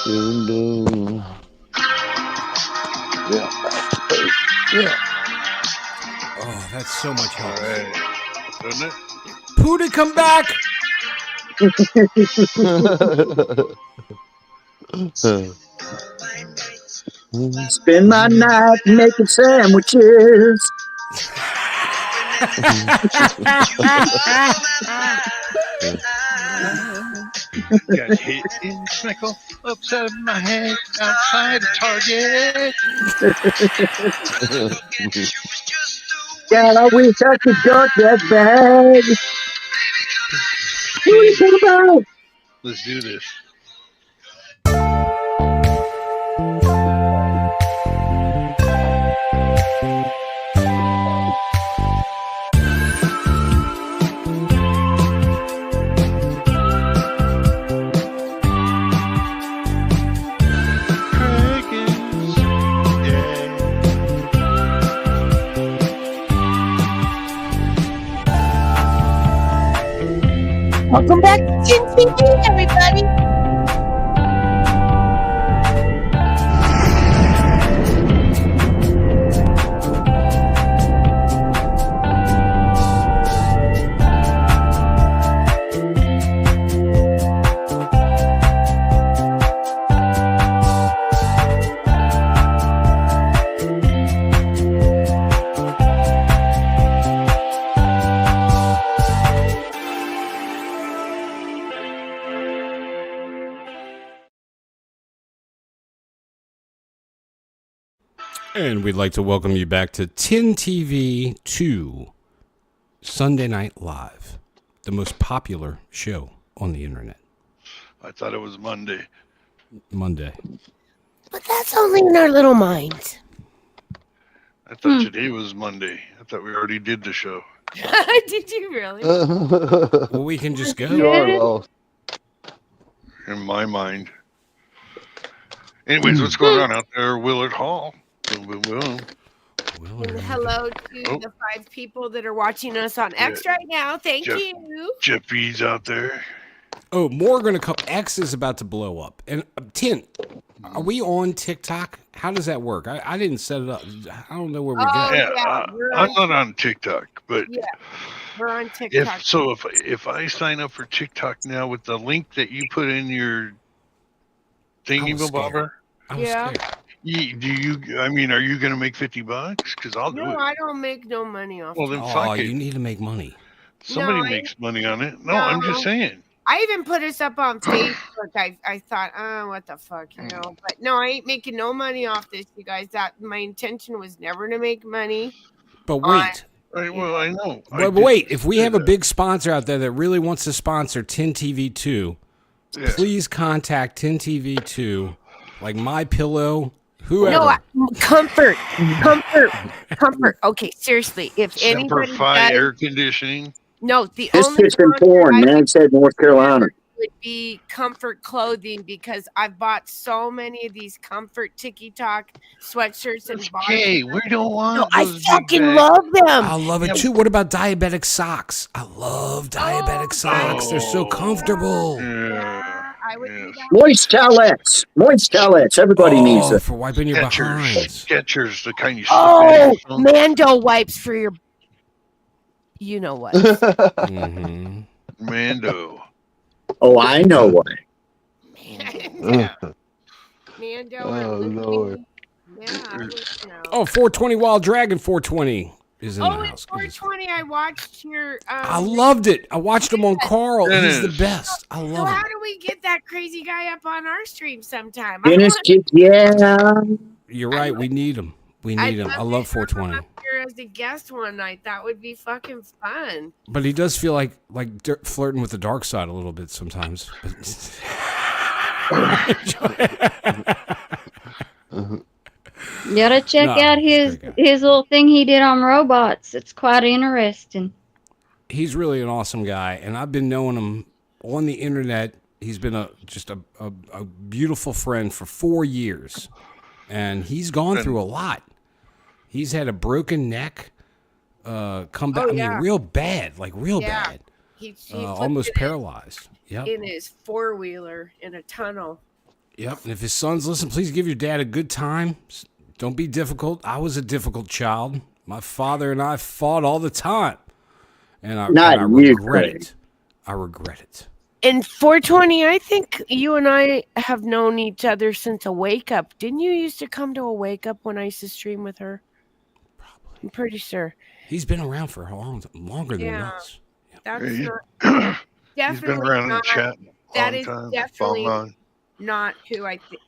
Doom, doom. Yeah. Yeah. Oh, that's so much All help. right. Doesn't it? Pooty, come back! Spend my night making sandwiches. Got hit in the snickle upside my head outside of Target. God, I wish I could duck that bag. What are you talking about? Let's do this. Welcome back to Tntv2, everybody. And we'd like to welcome you back to Tntv2 Sunday Night Live, the most popular show on the internet. I thought it was Monday. Monday. But that's only in our little minds. I thought today was Monday. I thought we already did the show. Did you really? Well, we can just go. You are lost. In my mind. Anyways, what's going on out there, Willard Hall? Boom, boom, boom. And hello to the 5 people that are watching us on X right now. Thank you. Jeff B's out there. Oh, more going to come. X is about to blow up. And Tint, are we on TikTok? How does that work? I didn't set it up. I don't know where we go. Yeah, I'm not on TikTok, but we're on TikTok. If I sign up for TikTok now with the link that you put in your thingy-bobber, Scared. I mean, are you going to make $50? Because I'll do it. No, I don't make no money off. Well, then Oh, you need to make money. Somebody makes money on it. No, I'm just saying. I even put us up on Facebook. I thought, what the fuck, But no, I ain't making no money off this, you guys. That my intention was never to make money. But wait. Well, I know. But wait, if we have a big sponsor out there that really wants to sponsor Tntv2, please contact Tntv2, like My Pillow, whoever. No, comfort. Okay, seriously, if anybody Semper air conditioning. No, the This only shit's been porn, man. Said North Carolina. would be comfort clothing because I've bought so many of these comfort tiki-talk sweatshirts and bars. Hey, we don't want. No, I fucking love them. I love it too. What about diabetic socks? I love diabetic socks. They're so comfortable. I would do that. Moist towelettes. Everybody needs it. For wiping your behinds. Skechers, the kind you. Mando wipes for your. You know what? Mando. Oh, I know what. Mando. Oh, Lord. Yeah. Oh, 420 Wild Dragon 420 is in the house. It's 420. I watched your. I loved it. I watched him on Carl. He's the best. I love So him. how do we get that crazy guy up on our stream sometime? You're right. We need him. We need him. I love 420. Here as a guest one night, that would be fucking fun. But he does feel like flirting with the dark side a little bit sometimes. You gotta check out his little thing he did on robots. It's quite interesting. He's really an awesome guy, and I've been knowing him on the internet. He's been just a beautiful friend for 4 years, and he's gone through a lot. He's had a broken neck, come back. I mean, real bad, bad. He almost paralyzed. Yep. In his 4-wheeler in a tunnel. Yep. And if his sons listen, please give your dad a good time. Don't be difficult. I was a difficult child. My father and I fought all the time. And I regret it. I regret it. And 420, I think you and I have known each other since a wake up. Didn't you used to come to a wake up when I used to stream with her? Probably. I'm pretty sure. He's been around for longer than us. That's He's definitely been around in the chat. That is definitely not who I think.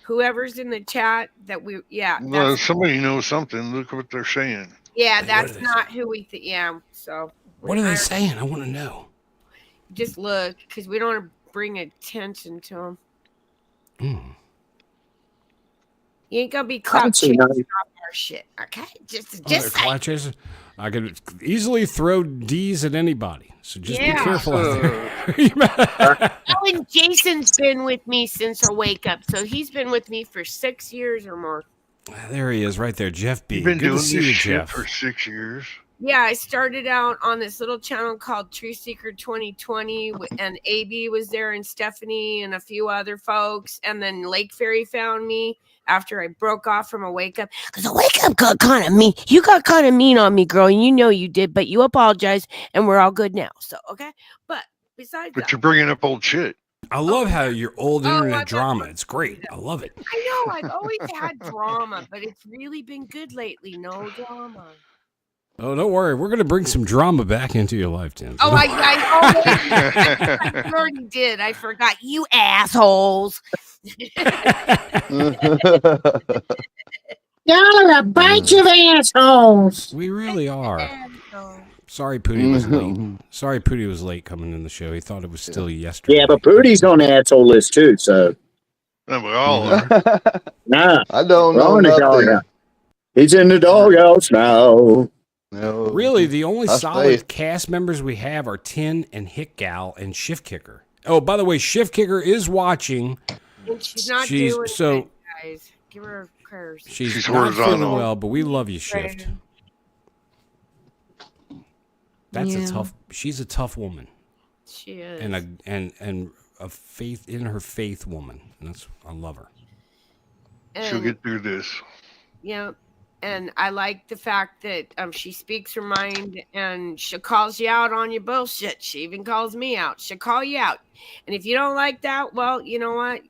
Whoever's in the chat that Well, somebody knows something. Look what they're saying. Yeah, that's not who we think. Yeah, so. What are they saying? I want to know. Just look, because we don't want to bring attention to them. You ain't gonna be clout chasing off our shit, okay? Just clout chasing. I could easily throw D's at anybody, so just be careful out there. And Jason's been with me since I wake up, so he's been with me for 6 years or more. There he is, right there, Jeff B. You've been Good doing to see this you, shit Jeff. for 6 years. Yeah, I started out on this little channel called True Seeker 2020, and AB was there, and Stephanie, and a few other folks, and then Lake Fairy found me after I broke off from a wake up, because a wake up got kind of mean. You got kind of mean on me, girl, and you know you did, but you apologized, and we're all good now. So okay, but besides that, you're bringing up old shit. I love how your old internet drama. It's great. I love it. I know I've always had drama, but it's really been good lately. No drama. Oh, don't worry. We're going to bring some drama back into your life, Tim. Oh, I already did. I forgot. You assholes. Y'all are a bunch of assholes. We really are. Sorry, Pootie was late. Sorry, Pootie was late coming in the show. He thought it was still yesterday. Yeah, but Pootie's on the asshole list too, so. No, we all are. Nah. I don't know nothing. He's in the doghouse now. No. Really, the only solid cast members we have are Tin and Hit Gal and Shift Kicker. Oh, by the way, Shift Kicker is watching. And she's not doing it, guys. Give her a curse. She's not feeling well, but we love you, Shift. That's she's a tough woman. She is. And a faith in her faith woman. And I love her. She'll get through this. Yeah. And I like the fact that she speaks her mind, and she calls you out on your bullshit. She even calls me out. She'll call you out. And if you don't like that, well, you know what?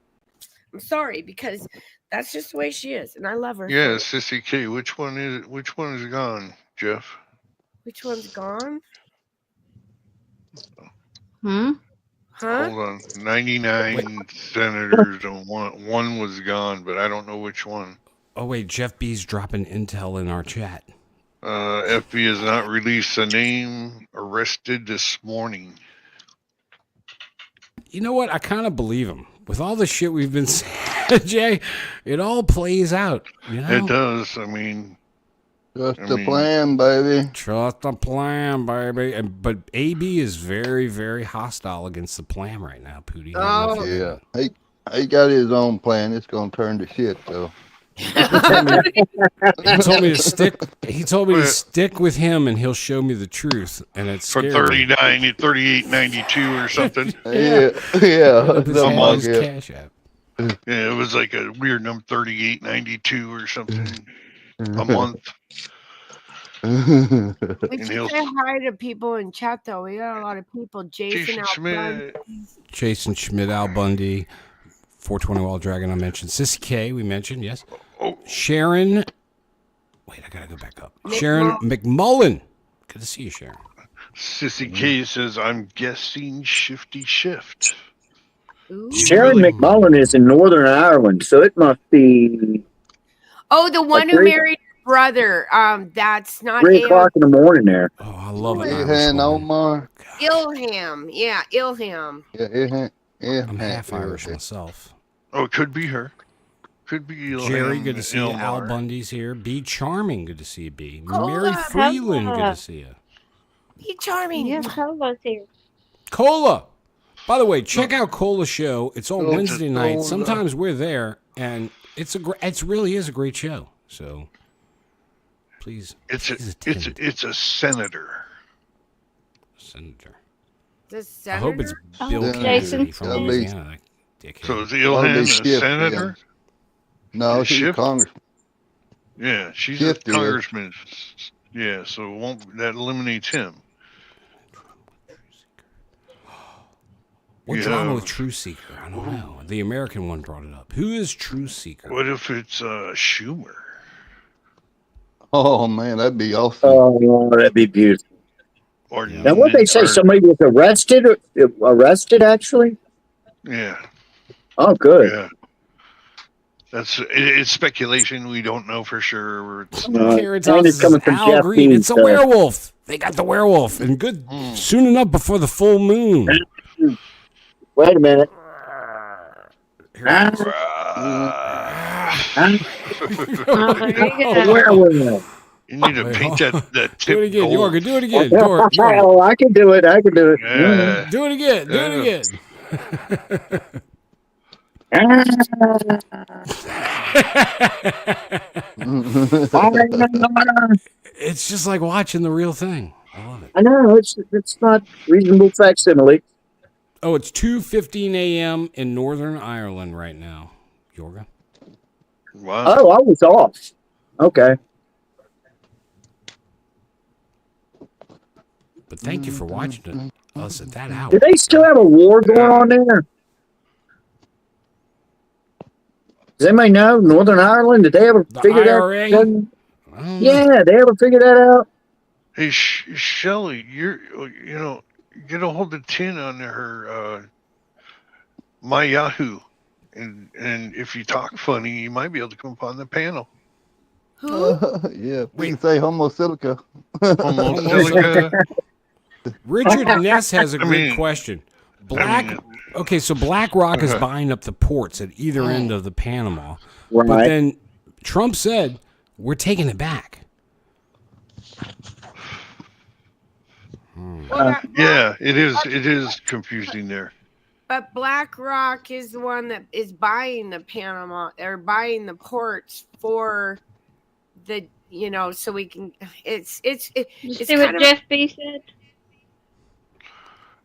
I'm sorry, because that's just the way she is, and I love her. Yeah, Sissy K. Which one is gone, Jeff? Which one's gone? Huh? Hold on. 99 senators and one was gone, but I don't know which one. Oh, wait, Jeff B's dropping intel in our chat. FB has not released a name arrested this morning. You know what? I kind of believe him. With all the shit we've been saying, Jay, it all plays out. You know? It does. I mean... Trust the plan, baby. Trust the plan, baby. But AB is very, very hostile against the plan right now, Pootie. Oh, yeah. He got his own plan. It's going to turn to shit, though. He told me to stick. He told me to stick with him, and he'll show me the truth. And it's for 38.92 or something. Yeah. Cash app. Yeah, it was like a weird number, 38.92 or something a month. We should say hi to people in chat, though. We got a lot of people. Jason Schmidt, Al Bundy. 420 Wild Dragon, I mentioned. Sissy K, we mentioned, yes. Sharon. Wait, I gotta go back up. Sharon McMullen. Good to see you, Sharon. Sissy K says, I'm guessing Shifty Shift. Ooh. Sharon McMullen is in Northern Ireland, so it must be. Oh, the one who married her brother. That's not 3 o'clock in the morning there. Oh, I love it. Ilhan Omar. Ilham. Yeah, Ilham. Yeah, Ilhan. I'm half Irish myself. Oh, it could be her. Could be Ilhan. Jerry, good to see you. Al Bundy's here. B Charming, good to see you, B. Mary Freeland, good to see you. Be Charming. Yeah, Cola's here. Cola. By the way, check out Cola Show. It's on Wednesday night. Sometimes we're there, and it really is a great show. So please, it's a senator. The senator? I hope it's Bill Jason. Kennedy from Louisiana. dickhead. So is That'll be Ilhan a Schiff senator? again. No, Is she's a Schiff? congressman. Yeah, she's Schiff a is. congressman. Yeah, so that eliminates him. What You drama have- with True Seeker? I don't know. The American one brought it up. Who is True Seeker? What if it's Schumer? Oh man, that'd be awesome. Oh, that'd be beautiful. Or Yeah. Now, what they say? or- Somebody was arrested? Arrested, actually? Yeah, Oh, good. yeah. It's speculation. We don't know for sure. It's Karen and Thompson it's coming says, from Al Jeff Green. Bean, It's a so- werewolf. They got the werewolf, and good soon enough before the full moon. Wait a minute. Here it is. Oh, there you go. Werewolf. You need to Wait, paint hold that Do it tip again, gold. Yorga. Do it again, Yorga. Oh, I can do it. I can do it. Yeah. Do it again. Do it again. It's just like watching the real thing. I love it. I know it's not reasonable facsimile. Oh, it's 2:15 a.m. in Northern Ireland right now, Yorga. Wow. Oh, I was off. Okay. But thank you for watching us at that hour. Do they still have a war going on there? Does anybody know? Northern Ireland? Did they ever The figure IRA? that out? I don't know. Yeah, they ever figured that out? Hey, Shelly, get a hold of Tin on her My Yahoo, and if you talk funny, you might be able to come up on the panel. Who? Yeah, we can say Homo silica. Homo silica. Richard Ness has a I great mean- question. mean- Okay, so BlackRock is buying up the ports at either end of the Panama, but Right. then Trump said we're taking it back. Yeah, it is confusing there. But BlackRock is the one that is buying the Panama or buying the ports for the so we can. It's You it's see what kind of Jeff B said?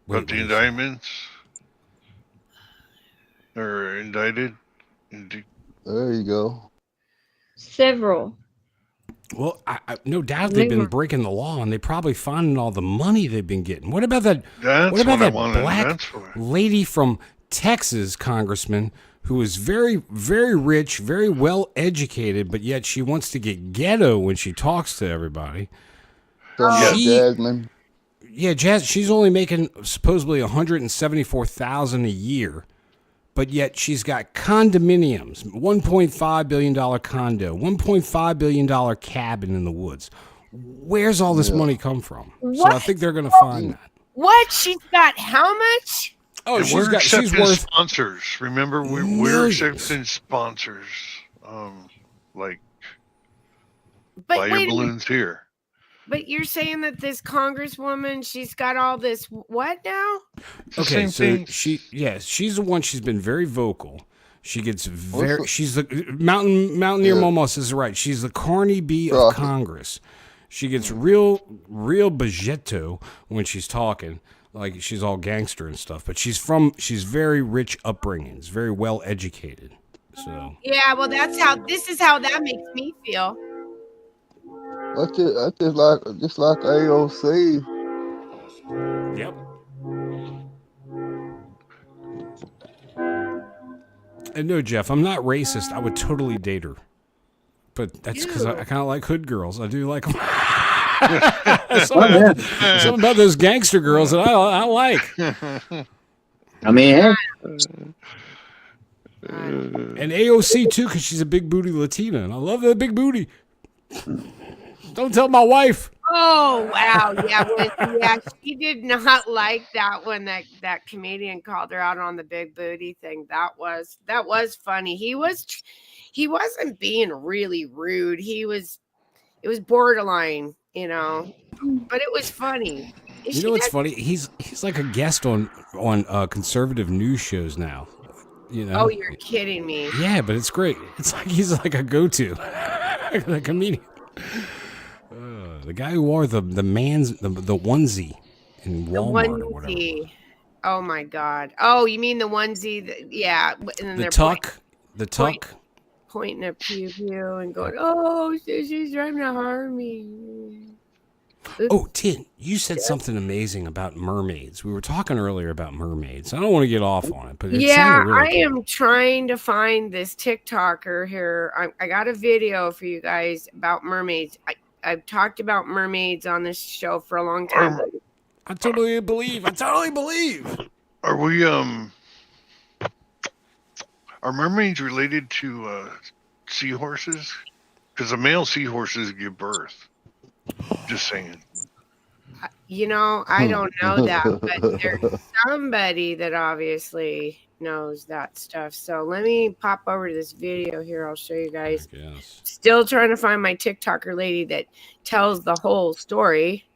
But the indictments are indicted. There you go. Several. Well, no doubt they've been breaking the law, and they probably finding all the money they've been getting. What about that? That's What about what I that wanted. black That's what- lady from Texas, congressman, who is very, very rich, very well educated, but yet she wants to get ghetto when she talks to everybody? Talking about She- Jasmine. Yeah, Jazz. She's only making supposedly $174,000 a year, but yet she's got condominiums, $1.5 billion condo, $1.5 billion cabin in the woods. Where's all this money come from? So I What? think they're going to find that. what she's got. How much? Oh, And she's we're accepting worth. sponsors. Remember, we're millions. accepting sponsors. Like But buy your wait a minute. balloons here. But you're saying that this congresswoman, she's got all this what now? It's the Okay, same so thing. she's the one. She's been very vocal. She gets very. the- She's the Mountaineer Yeah. Momos is right. She's the Carney B of Right. Congress. She gets real bajetto when she's talking, like she's all gangster and stuff. But she's very rich upbringings, very well educated. So Yeah, well, this is how that makes me feel. That's just like AOC. yep. And no, Jeff, I'm not racist. I would totally date her. But that's because I kind of like hood girls. I do like them. Something about those gangster girls that I like. I mean, hey, And AOC, too, because she's a big booty Latina. And I love that big booty. Don't tell my wife. Oh wow, yeah, she did not like that when that comedian called her out on the big booty thing. That was funny. He wasn't being really rude. It was borderline, but it was funny. You know what's funny? He's like a guest on conservative news shows now. Oh, you're kidding me. Yeah, but it's great. It's like he's like a go-to, the comedian. The guy who wore the onesie in Walmart or whatever. Onesie. Oh my God. Oh, you mean the onesie? Yeah. And then The they're tuck. The point- tuck. pointing at pew pew and going, "Oh, she's trying to harm me." Oh, Tin, you said something amazing about mermaids. We were talking earlier about mermaids. I don't want to get off on it, but it Yeah, sounded really I cool. am trying to find this TikToker here. I got a video for you guys about mermaids. I've talked about mermaids on this show for a long time. I totally believe. Are we are mermaids related to seahorses? Because the male seahorses give birth. Just saying. You know, I don't know that, but there's somebody that obviously knows that stuff. So let me pop over to this video here. I'll show you guys. Yes. Still trying to find my TikToker lady that tells the whole story.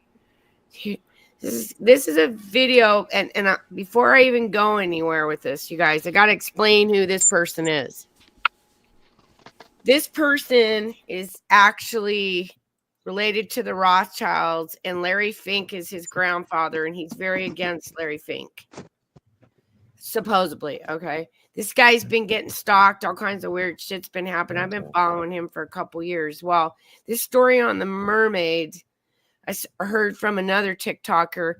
This is a video, and before I even go anywhere with this, you guys, I got to explain who this person is. This person is actually related to the Rothschilds, and Larry Fink is his grandfather, and he's very against Larry Fink. Supposedly, okay. This guy's been getting stalked, all kinds of weird shit's been happening. I've been following him for a couple years. Well, this story on the mermaids, I heard from another TikToker,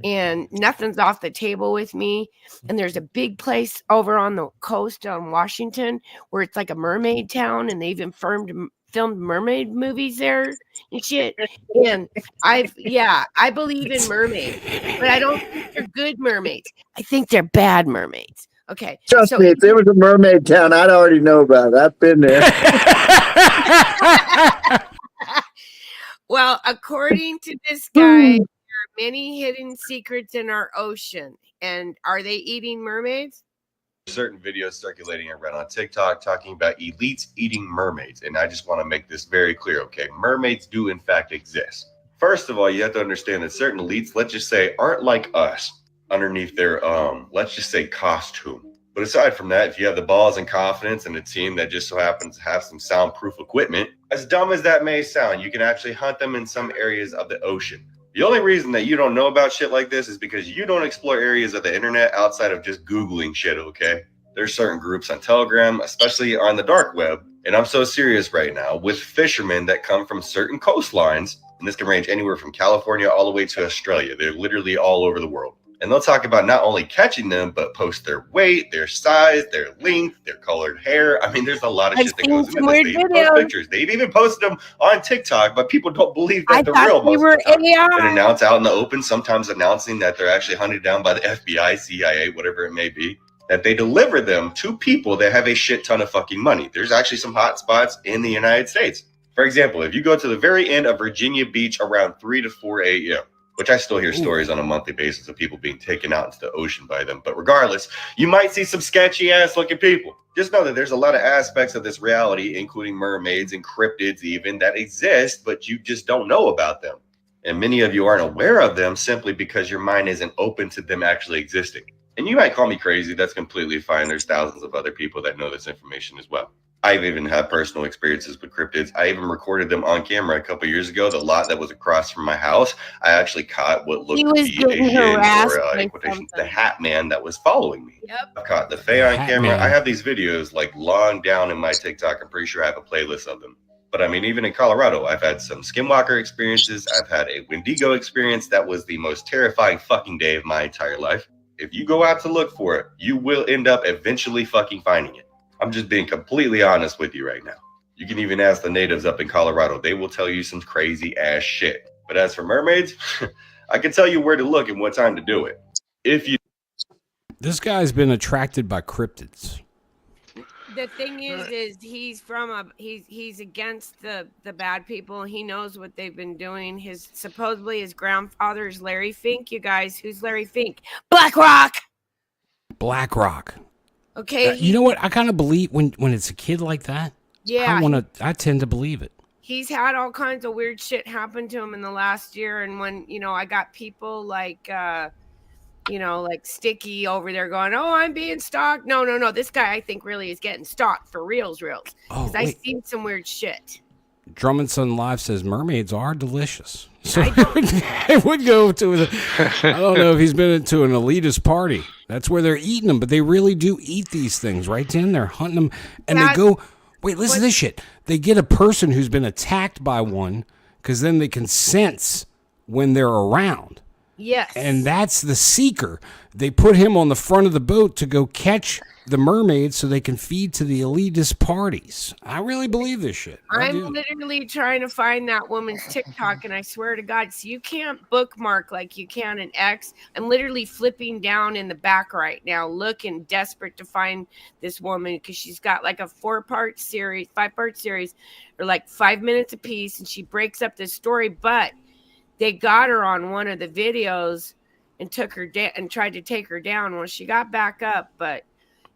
and nothing's off the table with me. And there's a big place over on the coast on Washington where it's like a mermaid town, and they've even filmed mermaid movies there and shit. And I believe in mermaids, but I don't think they're good mermaids. I think they're bad mermaids. Okay. Trust me, if there was a mermaid town, I'd already know about it. I've been there. Well, according to this guy, there are many hidden secrets in our ocean. And are they eating mermaids? Certain videos circulating around on TikTok talking about elites eating mermaids. And I just want to make this very clear, okay? Mermaids do in fact exist. First of all, you have to understand that certain elites, let's just say, aren't like us underneath their, let's just say, costume. But aside from that, if you have the balls and confidence and a team that just so happens to have some soundproof equipment, as dumb as that may sound, you can actually hunt them in some areas of the ocean. The only reason that you don't know about shit like this is because you don't explore areas of the internet outside of just Googling shit, okay? There's certain groups on Telegram, especially on the dark web, and I'm so serious right now, with fishermen that come from certain coastlines, and this can range anywhere from California all the way to Australia. They're literally all over the world. And they'll talk about not only catching them, but post their weight, their size, their length, their colored hair. I mean, there's a lot of shit that goes into this. They even post pictures. They've even posted them on TikTok, but people don't believe that they're real most of the time. And announce out in the open, sometimes announcing that they're actually hunted down by the FBI, CIA, whatever it may be, that they deliver them to people that have a shit ton of fucking money. There's actually some hot spots in the United States. For example, if you go to the very end of Virginia Beach around 3 to 4 a.m., which I still hear stories on a monthly basis of people being taken out into the ocean by them. But regardless, you might see some sketchy ass looking people. Just know that there's a lot of aspects of this reality, including mermaids and cryptids even, that exist, but you just don't know about them. And many of you aren't aware of them simply because your mind isn't open to them actually existing. And you might call me crazy. That's completely fine. There's thousands of other people that know this information as well. I've even had personal experiences with cryptids. I even recorded them on camera a couple years ago. The lot that was across from my house, I actually caught what looked to be a Jinn or the Hat Man that was following me. Yep. I caught the Fae on camera. I have these videos like long down in my TikTok. I'm pretty sure I have a playlist of them. But I mean, even in Colorado, I've had some skinwalker experiences. I've had a Wendigo experience that was the most terrifying fucking day of my entire life. If you go out to look for it, you will end up eventually fucking finding it. I'm just being completely honest with you right now. You can even ask the natives up in Colorado. They will tell you some crazy ass shit. But as for mermaids, I can tell you where to look and what time to do it. If you... This guy's been attracted by cryptids. The thing is he's against the bad people. He knows what they've been doing. Supposedly his grandfather's Larry Fink. You guys, who's Larry Fink? BlackRock. Okay. You know what? I kind of believe when it's a kid like that. Yeah. I tend to believe it. He's had all kinds of weird shit happen to him in the last year. And when, I got people like, like Sticky over there going, oh, I'm being stalked. No. This guy, I think, really is getting stalked for reals. Because I've seen some weird shit. Drummond Son Live says mermaids are delicious. So it would go to I don't know if he's been to an elitist party. That's where they're eating them, but they really do eat these things, right, Tim? They're hunting them, and they go. Wait, listen to this shit. They get a person who's been attacked by one, because then they can sense when they're around. Yes. And that's the seeker. They put him on the front of the boat to go catch the mermaids so they can feed to the elitist parties. I really believe this shit. I'm literally trying to find that woman's TikTok, and I swear to God, so you can't bookmark like you can in X. I'm literally flipping down in the back right now, looking desperate to find this woman because she's got like a 5-part series, or like 5 minutes apiece, and she breaks up this story. But they got her on one of the videos and took her down and tried to take her down when she got back up, but.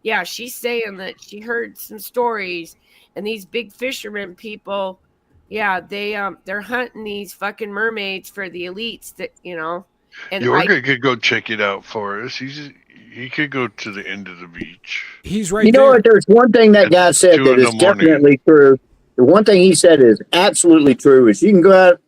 Yeah, she's saying that she heard some stories, and these big fishermen people, yeah, they're hunting these fucking mermaids for the elites that And Yorga could go check it out for us. He could go to the end of the beach. He's right. You know what? There's one thing that guy said that is definitely true. The one thing he said is absolutely true is you can go out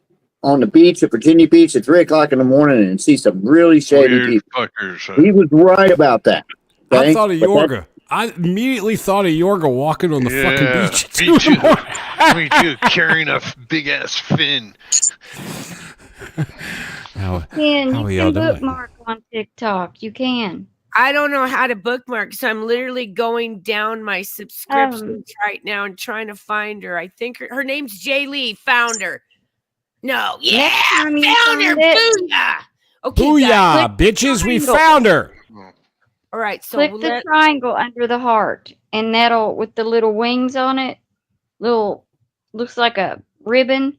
on the beach at Virginia Beach at 3 o'clock in the morning and see some really shady Weird people. Fuckers, huh? He was right about that. I thought of Yorga. I immediately thought of Yorga walking on the fucking beach. Me too. Me too. Carrying a big ass fin. You can bookmark on TikTok. You can. I don't know how to bookmark, so I'm literally going down my subscriptions right now and trying to find her. I think her name's Jay Lee. Found her. No, yeah, found her. Booyah! Okay, booyah, bitches, we found her. All right, so click the triangle under the heart, and that'll with the little wings on it. Looks like a ribbon.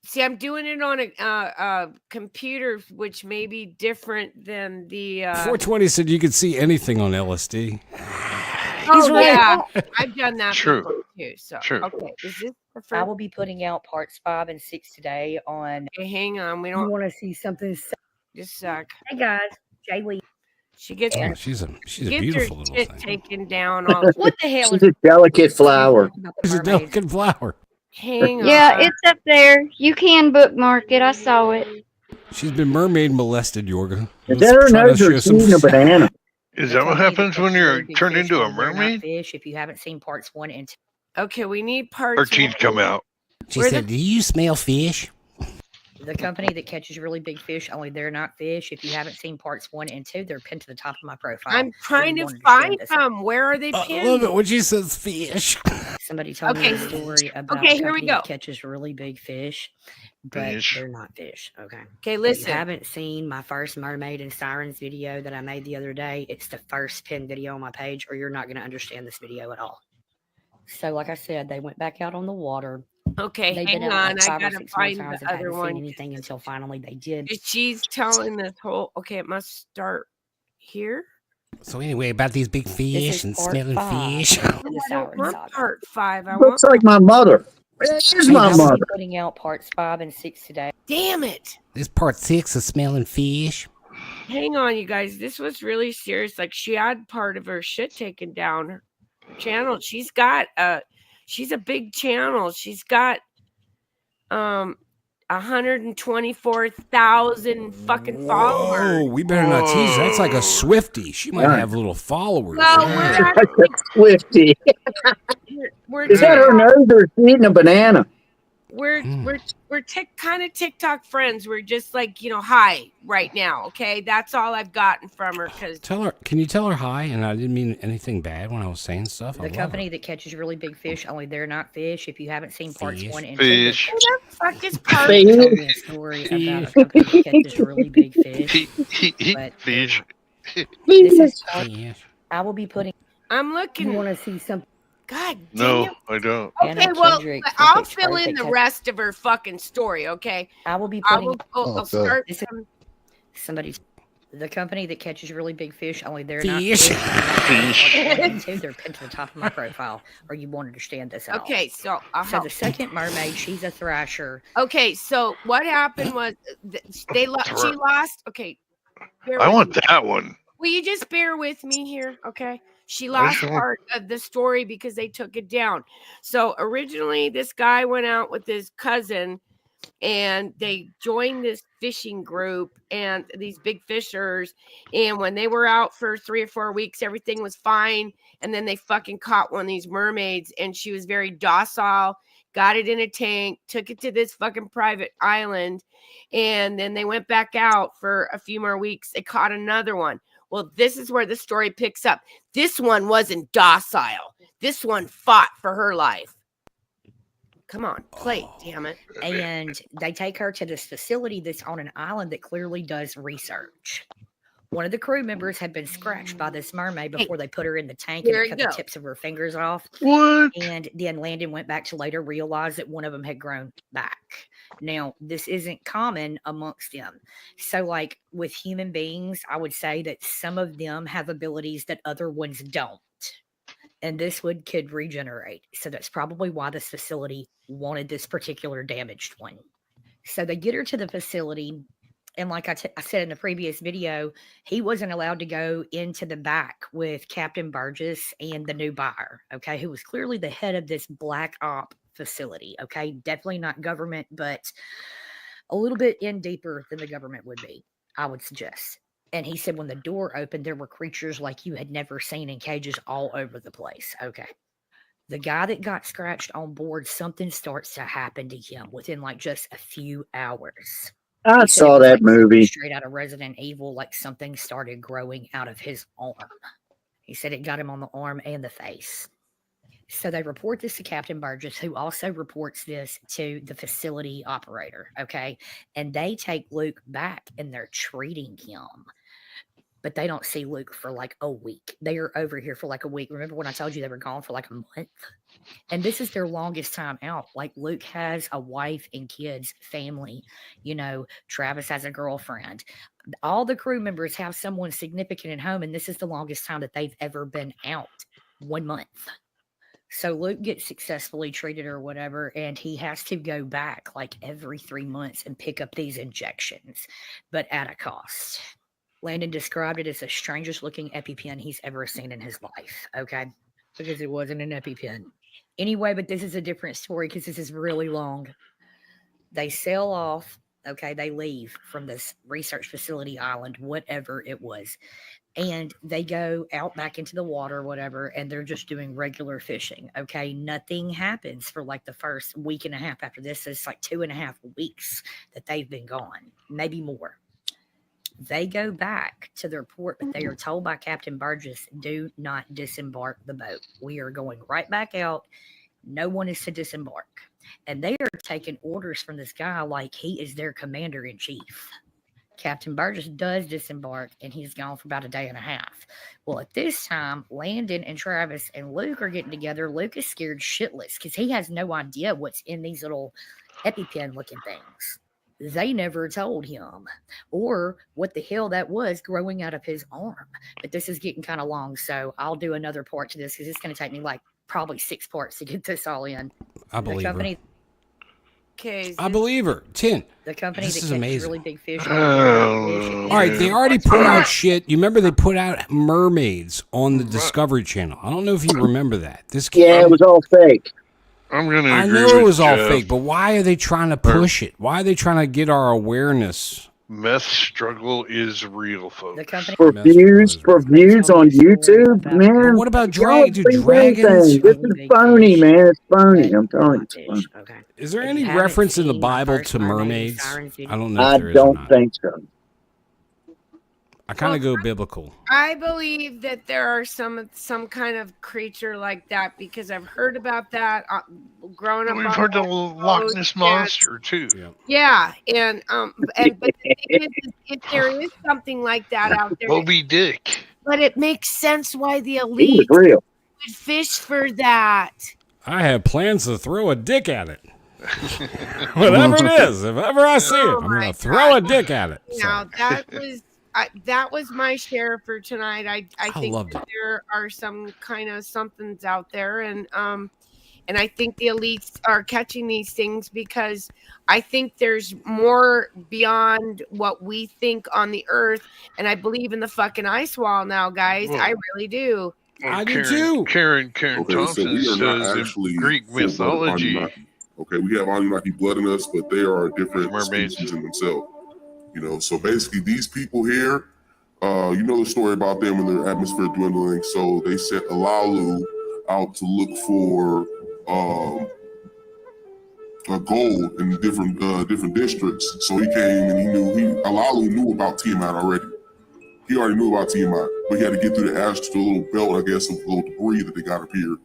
See, I'm doing it on a computer, which may be different than the. 420 said you could see anything on LSD. He's right. Yeah, I've done that before too. So, okay, is this the first? I will be putting out parts 5 and 6 today on. Okay, hang on, we don't want to see something. Just a sec. Hey guys, Jay Lee. She gets she's a beautiful little thing. Taken down. All what the hell? She's a delicate flower. She's a delicate flower. Hang on. Yeah, it's up there. You can bookmark it. I saw it. She's been mermaid molested, Yorga. Is that her nose or eating a banana? Is that what happens when you're turned into a mermaid? Fish. If you haven't seen parts 1 and 2. Okay, we need parts. Her teeth come out. She said, "Do you smell fish?" The company that catches really big fish, only they're not fish. If you haven't seen parts 1 and 2, they're pinned to the top of my profile. I'm trying to find them. Where are they pinned? I love it when she says fish. Somebody told me a story about a here we go. That catches really big fish, but they're not fish. Okay, listen. If you haven't seen my first Mermaid and Sirens video that I made the other day, it's the first pinned video on my page, or you're not going to understand this video at all. So, like I said, they went back out on the water. Okay, They've hang on. like 5 I or gotta 6 more find times the and other hadn't one. seen anything until finally they did. She's telling this whole. Okay, it must start here. So anyway, about these big fish and smelling fish. I don't want part 5. I Looks like my mother. This is my mother. Putting out parts 5 and 6 today. Damn it! This part 6 is smelling fish. Hang on, you guys. This was really serious. Like she had part of her shit taken down. Her channel. She's got she's a big channel. She's got 124,000 fucking followers. Oh, we better not tease. That's like a Swiftie. She might have little followers. Well, Swiftie. Is that her nose or eating a banana? We're kind of TikTok friends. We're just like, hi right now. Okay, that's all I've gotten from her. Cause tell her, can you tell her hi? And I didn't mean anything bad when I was saying stuff. The company that catches really big fish, only they're not fish. If you haven't seen parts 1 and 2, fish. Who the fuck is part? Tell me a story about a company that catches really big fish. Fish. This is I will be putting. I'm looking. You want to see something? God damn. No, I don't. Okay, well, I'll fill in the rest of her fucking story, okay? I will be putting... I'll start from... Somebody's... The company that catches really big fish, only they're fish. not fish. They're pinned to the top of my profile, or you won't understand this at all. Okay, so... the second mermaid, she's a thrasher. Okay, so what happened was... she lost... Okay. I want that one. Will you just bear with me here, okay? She lost part of the story because they took it down. So originally, this guy went out with his cousin, and they joined this fishing group and these big fishers. And when they were out for 3 or 4 weeks, everything was fine. And then they fucking caught one of these mermaids, and she was very docile, got it in a tank, took it to this fucking private island. And then they went back out for a few more weeks. They caught another one. Well, this is where the story picks up. This one wasn't docile. This one fought for her life. Come on, play, damn it. And they take her to this facility that's on an island that clearly does research. One of the crew members had been scratched by this mermaid before they put her in the tank and cut the tips of her fingers off. What? And then Landon went back to later realize that one of them had grown back. Now, this isn't common amongst them. So, like with human beings, I would say that some of them have abilities that other ones don't. And this one could regenerate. So that's probably why this facility wanted this particular damaged one. So they get her to the facility. And like I said in the previous video, he wasn't allowed to go into the back with Captain Burgess and the new buyer, okay, who was clearly the head of this black op facility, okay? Definitely not government, but a little bit in deeper than the government would be, I would suggest. And he said when the door opened, there were creatures like you had never seen in cages all over the place, okay? The guy that got scratched on board, something starts to happen to him within like just a few hours. I saw that movie. Straight out of Resident Evil, like something started growing out of his arm. He said it got him on the arm and the face. So they report this to Captain Burgess, who also reports this to the facility operator, okay? And they take Luke back and they're treating him. But they don't see Luke for like a week. They are over here for like a week. Remember when I told you they were gone for like a month? And this is their longest time out. Like Luke has a wife and kids, family. You know, Travis has a girlfriend. All the crew members have someone significant at home. And this is the longest time that they've ever been out. 1 month. So Luke gets successfully treated or whatever. And he has to go back like every 3 months and pick up these injections. But at a cost. Landon described it as the strangest looking EpiPen he's ever seen in his life, okay? Because it wasn't an EpiPen. Anyway, but this is a different story because this is really long. They sail off, okay? They leave from this research facility island, whatever it was. And they go out back into the water, whatever, and they're just doing regular fishing, okay? Nothing happens for like the first week and a half after this. It's like 2.5 weeks that they've been gone, maybe more. They go back to their port, but they are told by Captain Burgess, do not disembark the boat. We are going right back out. No one is to disembark. And they are taking orders from this guy like he is their commander-in-chief. Captain Burgess does disembark, and he's gone for about a day and a half. Well, at this time, Landon and Travis and Luke are getting together. Luke is scared shitless because he has no idea what's in these little EpiPen-looking things. They never told him or what the hell that was growing out of his arm. But this is getting kind of long, so I'll do another part to this because it's going to take me like probably 6 parts to get this all in. I believe her. Okay. I believe her. Tin. The company this that is catches amazing. really big fish. All right, they already put out shit. You remember they put out Mermaids on the Discovery Channel. I don't know if you remember that. Yeah, it was all fake. I'm going to I agree know it was with all Jeff. fake, but why are they trying to push it? Why are they trying to get our awareness? Meth struggle is real, folks. The company For views on YouTube, man. But what about y'all dude, think dragons? anything. This is phony, man. It's phony. I'm telling you, it's phony. Okay. Is there If any you haven't reference in the seen my Bible first to Mermaid mermaids? Sirens video- I don't know I if there is or don't not. think so. I kind of go biblical. I believe that there are some kind of creature like that because I've heard about that growing up. We've on heard the the Loch coast, Ness and- Monster, too. Yeah, and but the thing is, if there is something like that out there, Moby Dick. but it makes sense why the He was elite real. would fish for that. I have plans to throw a dick at it. Whatever it is, if ever I see it, I'm going to throw a dick at it. Now that was my share for tonight. I think loved that it. there are some kind of somethings out there, and I think the elites are catching these things because I think there's more beyond what we think on the earth, and I believe in the fucking ice wall now, guys. Well, I really do. I do Karen, too. Karen Okay, so Thompson we are not says in actually Greek full-blooded mythology. Anunnaki. Okay, we have Anunnaki blood in us, but they are a different Mermaids. species in themselves. You know, so basically these people here, you know the story about them and their atmosphere dwindling. So they sent Alalu out to look for gold in different districts. So he came and Alalu knew about Tiamat already. He already knew about Tiamat, but he had to get through the little belt, I guess, of little debris that they got up here.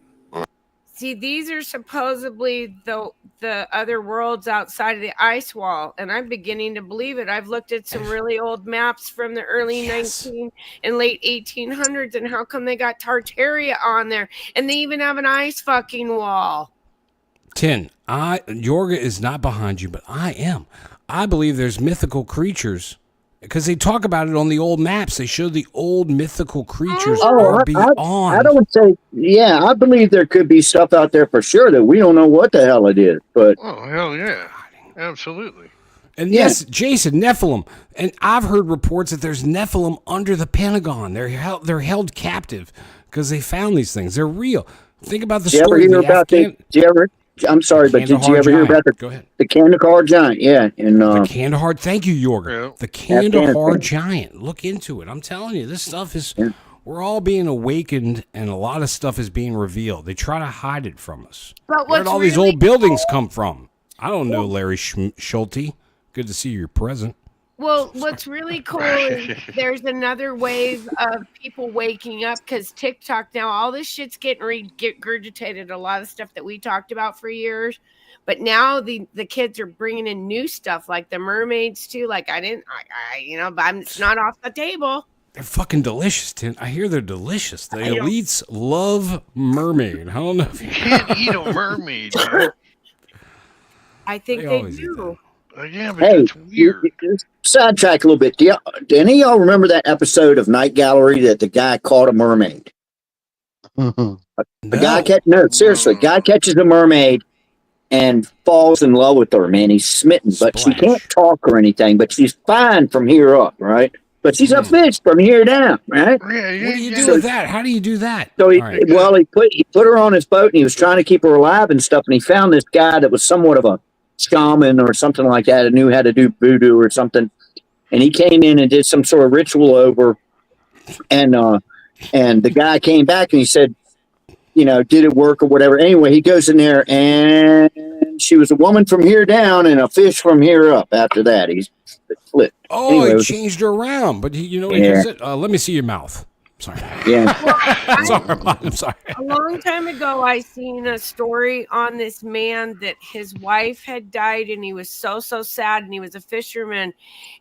See, these are supposedly the other worlds outside of the ice wall, and I'm beginning to believe it. I've looked at some really old maps from the early 19 and late 1800s, and how come they got Tartaria on there, and they even have an ice fucking wall. Tin, Yorga is not behind you, but I am. I believe there's mythical creatures because they talk about it on the old maps. They show the old mythical creatures are beyond. I don't say, yeah, I believe there could be stuff out there for sure that we don't know what the hell it is. But Oh, hell yeah. Absolutely. And yes, Jason, Nephilim. And I've heard reports that there's Nephilim under the Pentagon. They're held captive because they found these things. They're real. Think about the story. I'm sorry, but did you ever hear about the Kandahar giant? Yeah. And, the Kandahar, thank you, Yorga. Yeah. The Kandahar giant. Look into it. I'm telling you, this stuff is, we're all being awakened and a lot of stuff is being revealed. They try to hide it from us. But Where did all these old buildings come from? I don't know, Larry Schulte. Good to see you're present. Well, what's really cool is there's another wave of people waking up because TikTok now, all this shit's getting regurgitated. A lot of stuff that we talked about for years, but now the kids are bringing in new stuff like the mermaids too. Like but it's not off the table. They're fucking delicious, Tim. I hear they're delicious. The elites love mermaid. I don't know if you can't eat a mermaid. Dude. I think they do. Yeah, but that's weird. Sidetrack a little bit. Do any of y'all remember that episode of Night Gallery that the guy caught a mermaid? Guy catches a mermaid and falls in love with her, man. He's smitten, but she can't talk or anything, but she's fine from here up, right? But she's a fish from here down, right? What do you do with that? How do you do that? So he put her on his boat and he was trying to keep her alive and stuff, and he found this guy that was somewhat of a shaman or something like that and knew how to do voodoo or something, and he came in and did some sort of ritual over, and the guy came back and he said, did it work or whatever. Anyway, he goes in there and she was a woman from here down and a fish from here up. After that, he's flipped. He changed her around, but he does it. Let me see your mouth. Sorry. Yeah. I'm sorry. A long time ago, I seen a story on this man that his wife had died and he was so sad, and he was a fisherman,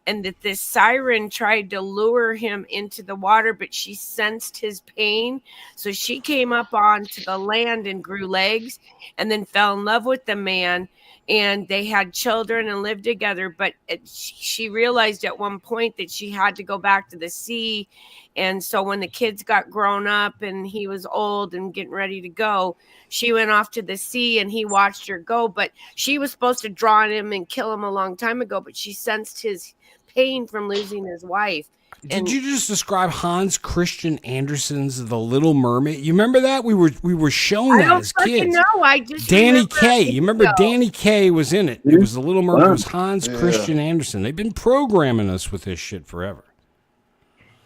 and that this siren tried to lure him into the water, but she sensed his pain. So she came up onto the land and grew legs and then fell in love with the man. And they had children and lived together. But she realized at one point that she had to go back to the sea. And so when the kids got grown up and he was old and getting ready to go, she went off to the sea and he watched her go. But she was supposed to draw on him and kill him a long time ago. But she sensed his pain from losing his wife. Did you just describe Hans Christian Andersen's The Little Mermaid? You remember that? We were shown that as kids. No, I just Danny Kaye. You remember Danny Kaye was in it. It was The Little Mermaid. It was Hans Christian Andersen. They've been programming us with this shit forever.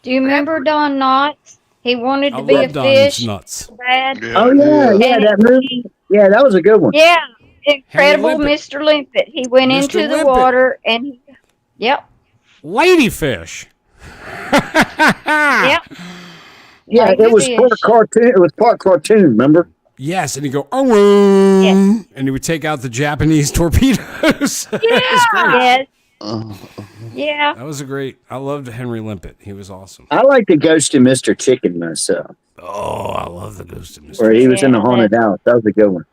Do you remember Don Knotts? He wanted to be a fish. Nuts. Bad. Yeah. Oh yeah, that movie. Yeah, that was a good one. Yeah, Incredible Mr. Limpet. He went into the water and Ladyfish. Yep. Yeah, it was part cartoon. It was part cartoon. Remember? Yes, and he'd go, and he would take out the Japanese torpedoes. Yes. Yeah. That was a great. I loved Henry Limpet. He was awesome. I like the Ghost of Mr. Chicken myself. Oh, I love the Ghost of Mr. Where he was in the haunted house. That was a good one.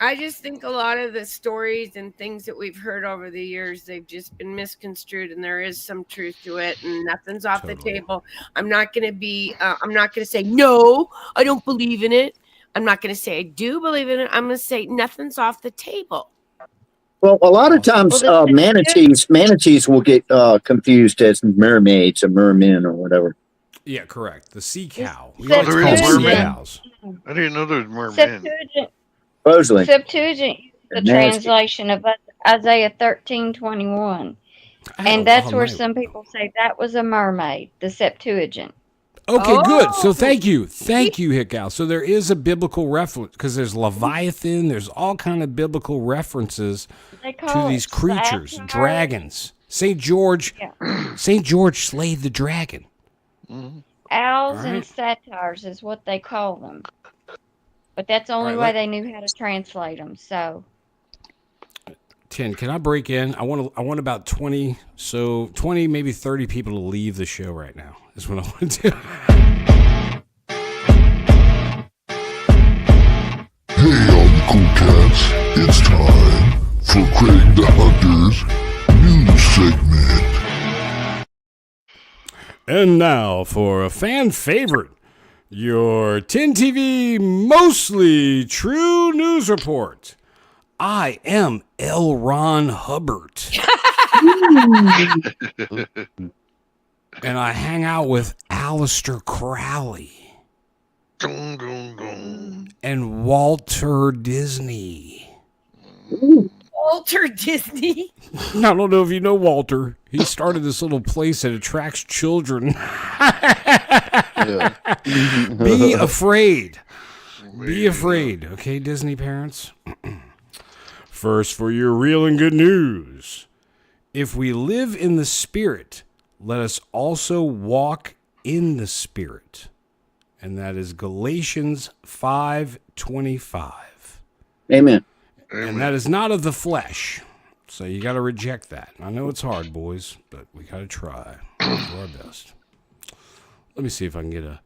I just think a lot of the stories and things that we've heard over the years, they've just been misconstrued, and there is some truth to it, and nothing's off the table. I'm not going to say, no, I don't believe in it. I'm not going to say I do believe in it. I'm going to say nothing's off the table. Well, a lot of times manatees will get confused as mermaids or mermen or whatever. Yeah, correct. The sea cow. There is mermaids. I didn't know there was mermen. Supposedly. Septuagint the Nasty. translation of Isaiah 13:21. And that's where some people say that was a mermaid, the Septuagint. Okay, good. So Oh. thank you, Hickow. So there is a biblical reference because there's Leviathan. There's all kind of biblical references They to call these it creatures, satire. dragons. Saint George, Yeah. Saint George slayed the dragon. Owls All and right. satires is what they call them. But that's the only All way right, they knew how to translate them. So 10. Can I break in? I want about 20, so 20, maybe 30 people to leave the show right now. Is what I want to do. Hey, all you cool cats, it's time for Craig the Hunter's news segment. And now for a fan favorite, your Tntv Mostly True News Report. I am L. Ron Hubbard. And I hang out with Aleister Crowley Dun, dun, dun. and Walter Disney. Walter Disney. I don't know if you know Walter. He started this little place that attracts children. Yeah. Be afraid. Be afraid, okay, Disney parents? First, for your real and good news. If we live in the Spirit, let us also walk in the Spirit. And that is Galatians 5:25. Amen. And that is not of the flesh. So you got to reject that. I know it's hard, boys, but we got to try. Do our best. Let me see if I can get a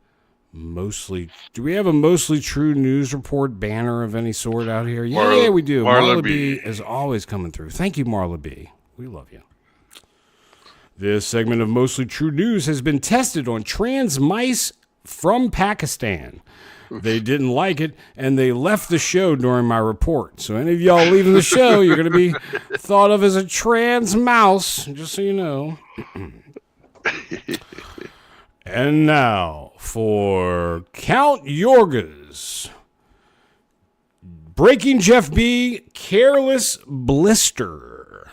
mostly... Do we have a mostly true news report banner of any sort out here? Yeah, we do. Marla B is always coming through. Thank you, Marla B. We love you. This segment of Mostly True News has been tested on trans mice from Pakistan. They didn't like it, and they left the show during my report. So any of y'all leaving the show, you're going to be thought of as a trans mouse, just so you know. And now for Count Yorga's Breaking Jeff B. Careless Blister.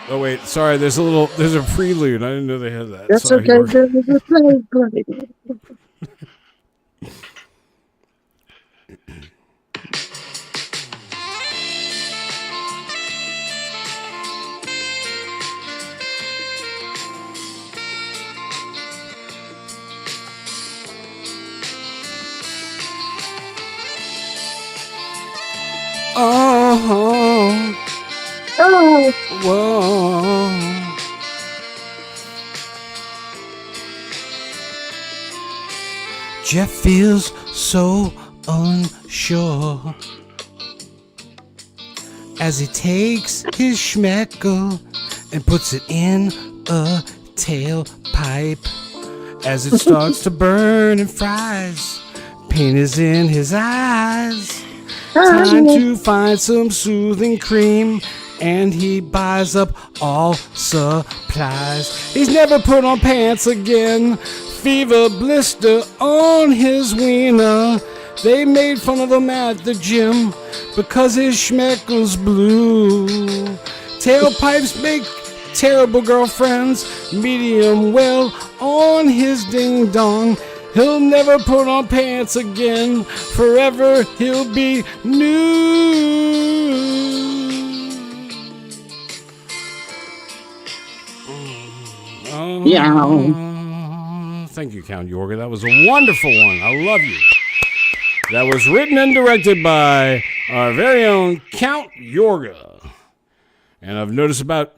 Oh wait, sorry. There's a prelude. I didn't know they had that. That's Sorry, okay. Yorga. Oh, whoa. Jeff feels so unsure as he takes his schmeckle and puts it in a tailpipe. As it starts to burn and fries, pain is in his eyes. Time to find some soothing cream, and he buys up all supplies. He's never put on pants again. Fever blister on his wiener. They made fun of him at the gym because his schmeckle's blue. Tailpipes make terrible girlfriends. Medium well on his ding dong. He'll never put on pants again. Forever he'll be new. Yeah. Thank you, Count Yorga. That was a wonderful one. I love you. That was written and directed by our very own Count Yorga. And I've noticed about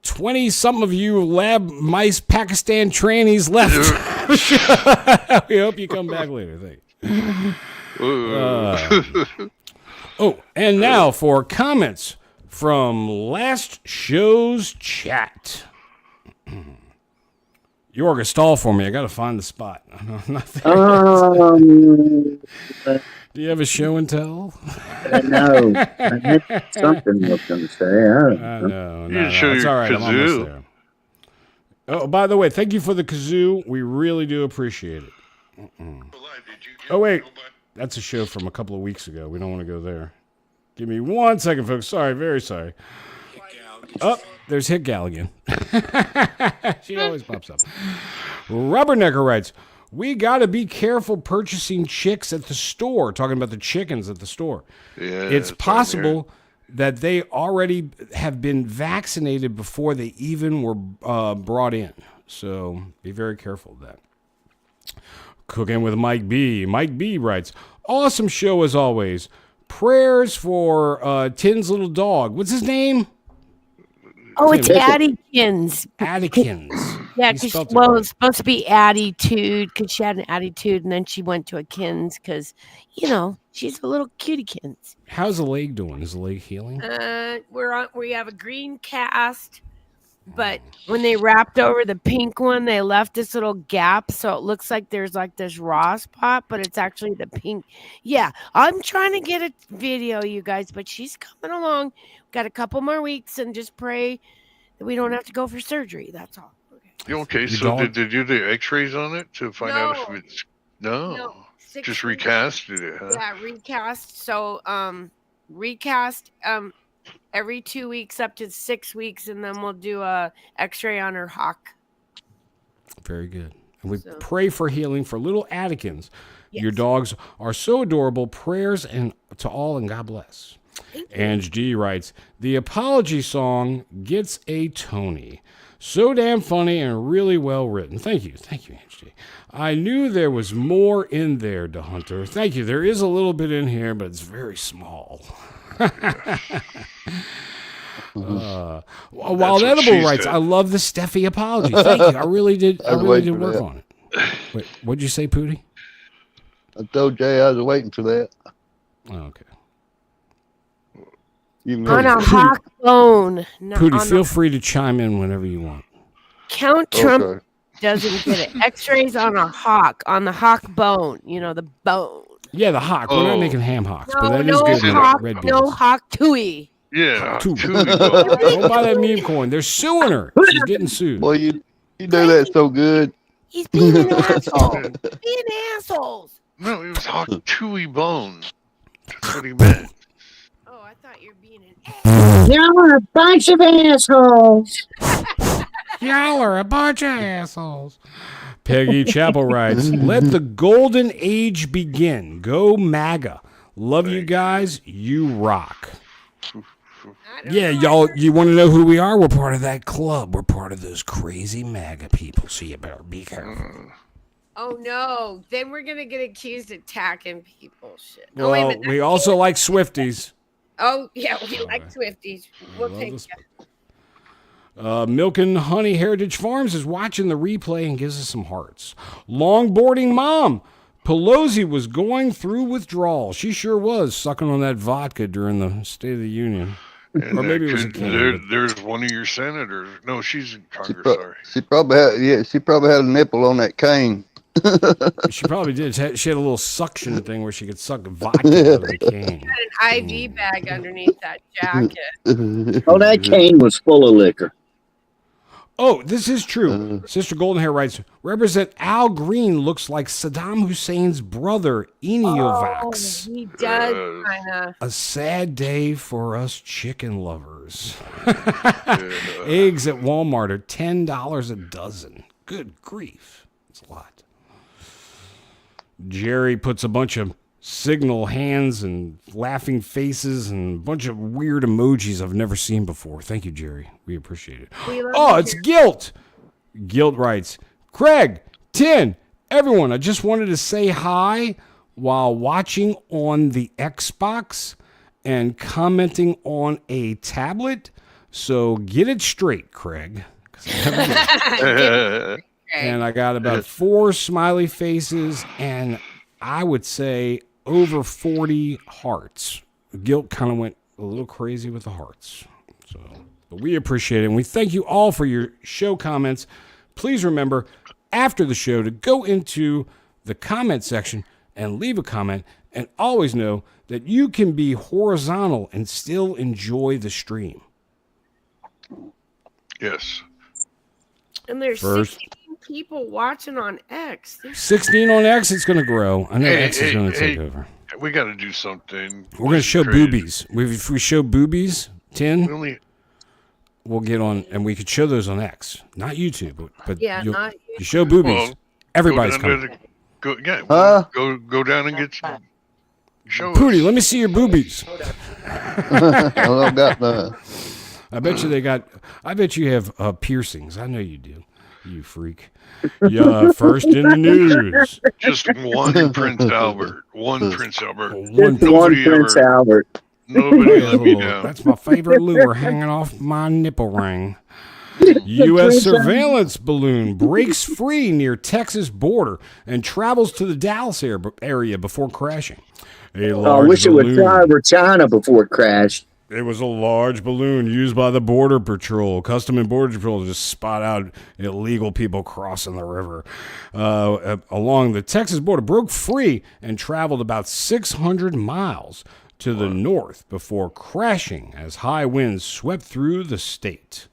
20-something of you lab mice Pakistan trannies left. We hope you come back later. Thank you. Oh, and now for comments from last show's chat. Yorga, stall for me. I got to find the spot. I'm not there. Do you have a show and tell? No. I had something I was going to say. I know. You show It's your all right. I'm almost kazoo. there. Oh, by the way, thank you for the kazoo. We really do appreciate it. Oh, wait. That's a show from a couple of weeks ago. We don't want to go there. Give me 1 second, folks. Sorry, very sorry. Oh, there's Hit Gal again. She always pops up. Rubbernecker writes, we got to be careful purchasing chicks at the store. Talking about the chickens at the store. Yeah, It's possible that they already have been vaccinated before they even were brought in. So be very careful of that. Cooking with Mike B. Mike B writes, awesome show as always. Prayers for Tin's little dog. What's his name? Oh, it's Addykins. Addykins. Yeah, He because spelled it well, right. it's supposed to be attitude because she had an attitude, and then she went to a Kins because, she's a little cutiekins. How's the leg doing? Is the leg healing? We have a green cast, but when they wrapped over the pink one, they left this little gap, so it looks like there's like this raw spot, but it's actually the pink. Yeah, I'm trying to get a video, you guys, but she's coming along. Got a couple more weeks, and just pray that we don't have to go for surgery. That's all. Okay, Your so dog- did they do the x-rays on it to find out if it's... No. Just recasted it, huh? Yeah, recast. So, recast every 2 weeks up to 6 weeks, and then we'll do a X-ray on her hawk. Very good. And we pray for healing for little Addykins. Yes. Your dogs are so adorable. Prayers and to all, and God bless. Ange D writes, the apology song gets a Tony. So damn funny and really well written. Thank you, Ange D. I knew there was more in there, DeHunter. Thank you. There is a little bit in here, but it's very small. Wild Edible writes, I love the Steffi apology. Thank you. I really did work on it. Wait, what'd you say, Pootie? I told Jay I was waiting for that. Oh, okay. On a hawk bone. Pootie, feel free to chime in whenever you want. Count Trump doesn't get it. X-rays on a hawk, on the hawk bone. The bone. Yeah, the hawk. We're not making ham hocks, but that is no good. Hawk, Red beans. no hawk tui. Yeah, Don't buy that meme coin. They're suing her. She's getting sued. Boy, you do that so good. He's being an asshole. Being assholes. No, it was hawk chewy bone. That's what he meant. Oh, I thought you were being an asshole. Y'all are a bunch of assholes. Y'all are a bunch of assholes. Peggy Chappell writes, let the golden age begin. Go MAGA. Love you guys. You rock. Yeah, y'all, you want to know who we are? We're part of that club. We're part of those crazy MAGA people, so you better be careful. Oh, no. Then we're going to get accused of attacking people. Shit. Well, we also like Swifties. Oh, yeah, we like Swifties. We'll take this- that. Milk and Honey Heritage Farms is watching the replay and gives us some hearts. Longboarding Mom. Pelosi was going through withdrawal. She sure was, sucking on that vodka during the State of the Union. And Or maybe it was a can. there's one of your senators. No, she's in Congress. Sorry. She probably had a nipple on that cane. She probably did. She had a little suction thing where she could suck vodka out of the cane. Had an IV bag underneath that jacket. Oh, that cane was full of liquor. Oh, this is true. Sister Goldenhair writes, Represent Al Green looks like Saddam Hussein's brother, Eniovax. Oh, he does, kind of. A sad day for us chicken lovers. Eggs at Walmart are $10 a dozen. Good grief. It's a lot. Jerry puts a bunch of signal hands and laughing faces and a bunch of weird emojis I've never seen before. Thank you, Jerry. We appreciate it. Oh, it's Guilt. Guilt writes, Craig, Tin, everyone, I just wanted to say hi while watching on the Xbox and commenting on a tablet. So get it straight, Craig. And I got about 4 smiley faces and I would say over 40 hearts. Guilt kind of went a little crazy with the hearts. So, but we appreciate it. And we thank you all for your show comments. Please remember after the show to go into the comment section and leave a comment. And always know that you can be horizontal and still enjoy the stream. Yes. And there's 16 people watching on X. 16 on X, it's going to grow. I know X is going to take over. we got to do something. We're gonna show Creative. boobies. If we show boobies, We 10, only we'll get on, and we could show those on X, not YouTube, but Yeah, you not show boobies. well, Everybody's go down coming. to yeah, Huh? go down and get some. Show Pooty, us. let me see your boobies. I don't got none. I bet you I bet you have piercings. I know you do. You freak. Yeah, first in the news. Just one Prince Albert. One Prince Albert. One Just one Prince Albert. Nobody let me down. That's my favorite lure hanging off my nipple ring. U.S. surveillance balloon breaks free near Texas border and travels to the Dallas area before crashing. A I large wish it would balloon. fly over China before it crashed. It was a large balloon used by the Border Patrol, Custom and Border Patrol, to just spot out illegal people crossing the river. Along the Texas border, broke free and traveled about 600 miles to the north before crashing as high winds swept through the state.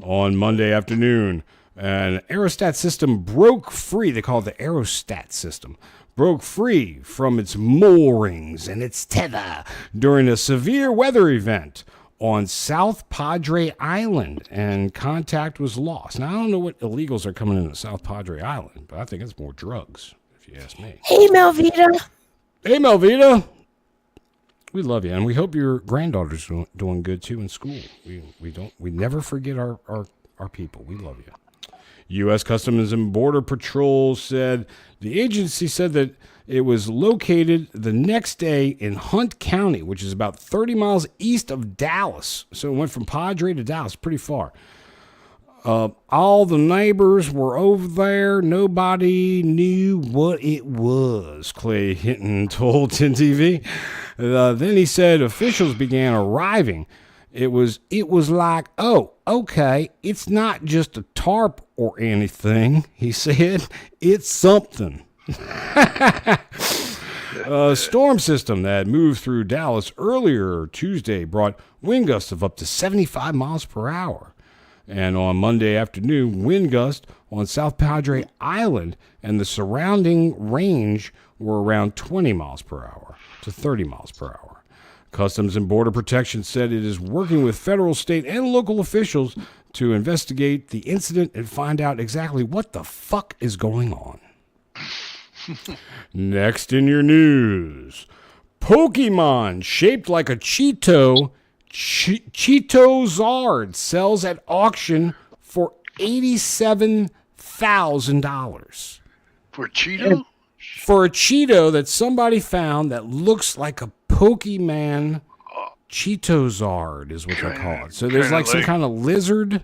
On Monday afternoon, an aerostat system broke free. They call it the aerostat system. Broke free from its moorings and its tether during a severe weather event on South Padre Island, and contact was lost. Now, I don't know what illegals are coming into South Padre Island, but I think it's more drugs, if you ask me. Hey, Melvita. Hey, Melvita. We love you, and we hope your granddaughter's doing good, too, in school. We never forget our people. We love you. U.S. Customs and Border Patrol said the agency said that it was located the next day in Hunt County, which is about 30 miles east of Dallas. So it went from Padre to Dallas, pretty far. All the neighbors were over there. Nobody knew what it was, Clay Hinton told Tntv. Then he said officials began arriving. It was like, oh, okay, it's not just a tarp or anything, he said. It's something. A storm system that moved through Dallas earlier Tuesday brought wind gusts of up to 75 miles per hour. And on Monday afternoon, wind gusts on South Padre Island and the surrounding range were around 20 miles per hour to 30 miles per hour. Customs and Border Protection said it is working with federal, state, and local officials to investigate the incident and find out exactly what the fuck is going on. Next in your news, Pokemon shaped like a Cheeto, Cheeto-Zard sells at auction for $87,000. For Cheeto? For a Cheeto that somebody found that looks like a Pokemon. Cheeto-Zard is what they call it. So there's like some kind of lizard.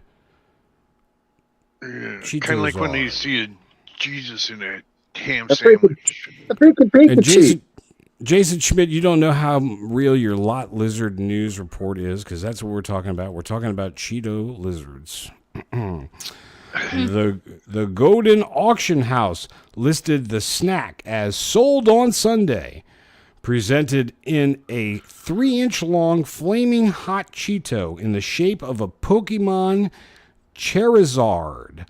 Kind of like when you see a Jesus in a ham A sandwich. And Jason Schmidt, you don't know how real your lot lizard news report is, because that's what we're talking about. We're talking about Cheeto lizards. The Golden Auction House listed the snack as sold on Sunday, presented in a 3-inch long flaming hot Cheeto in the shape of a Pokemon Charizard.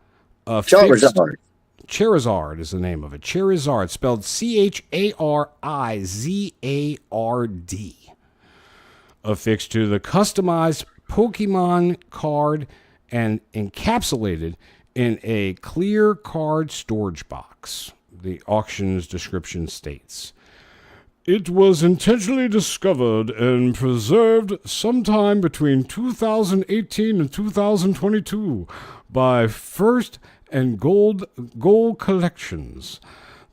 Charizard is the name of it. Charizard, spelled Charizard. Affixed to the customized Pokemon card and encapsulated in a clear card storage box. The auction's description states, "It was intentionally discovered and preserved sometime between 2018 and 2022 by First and Gold Collections.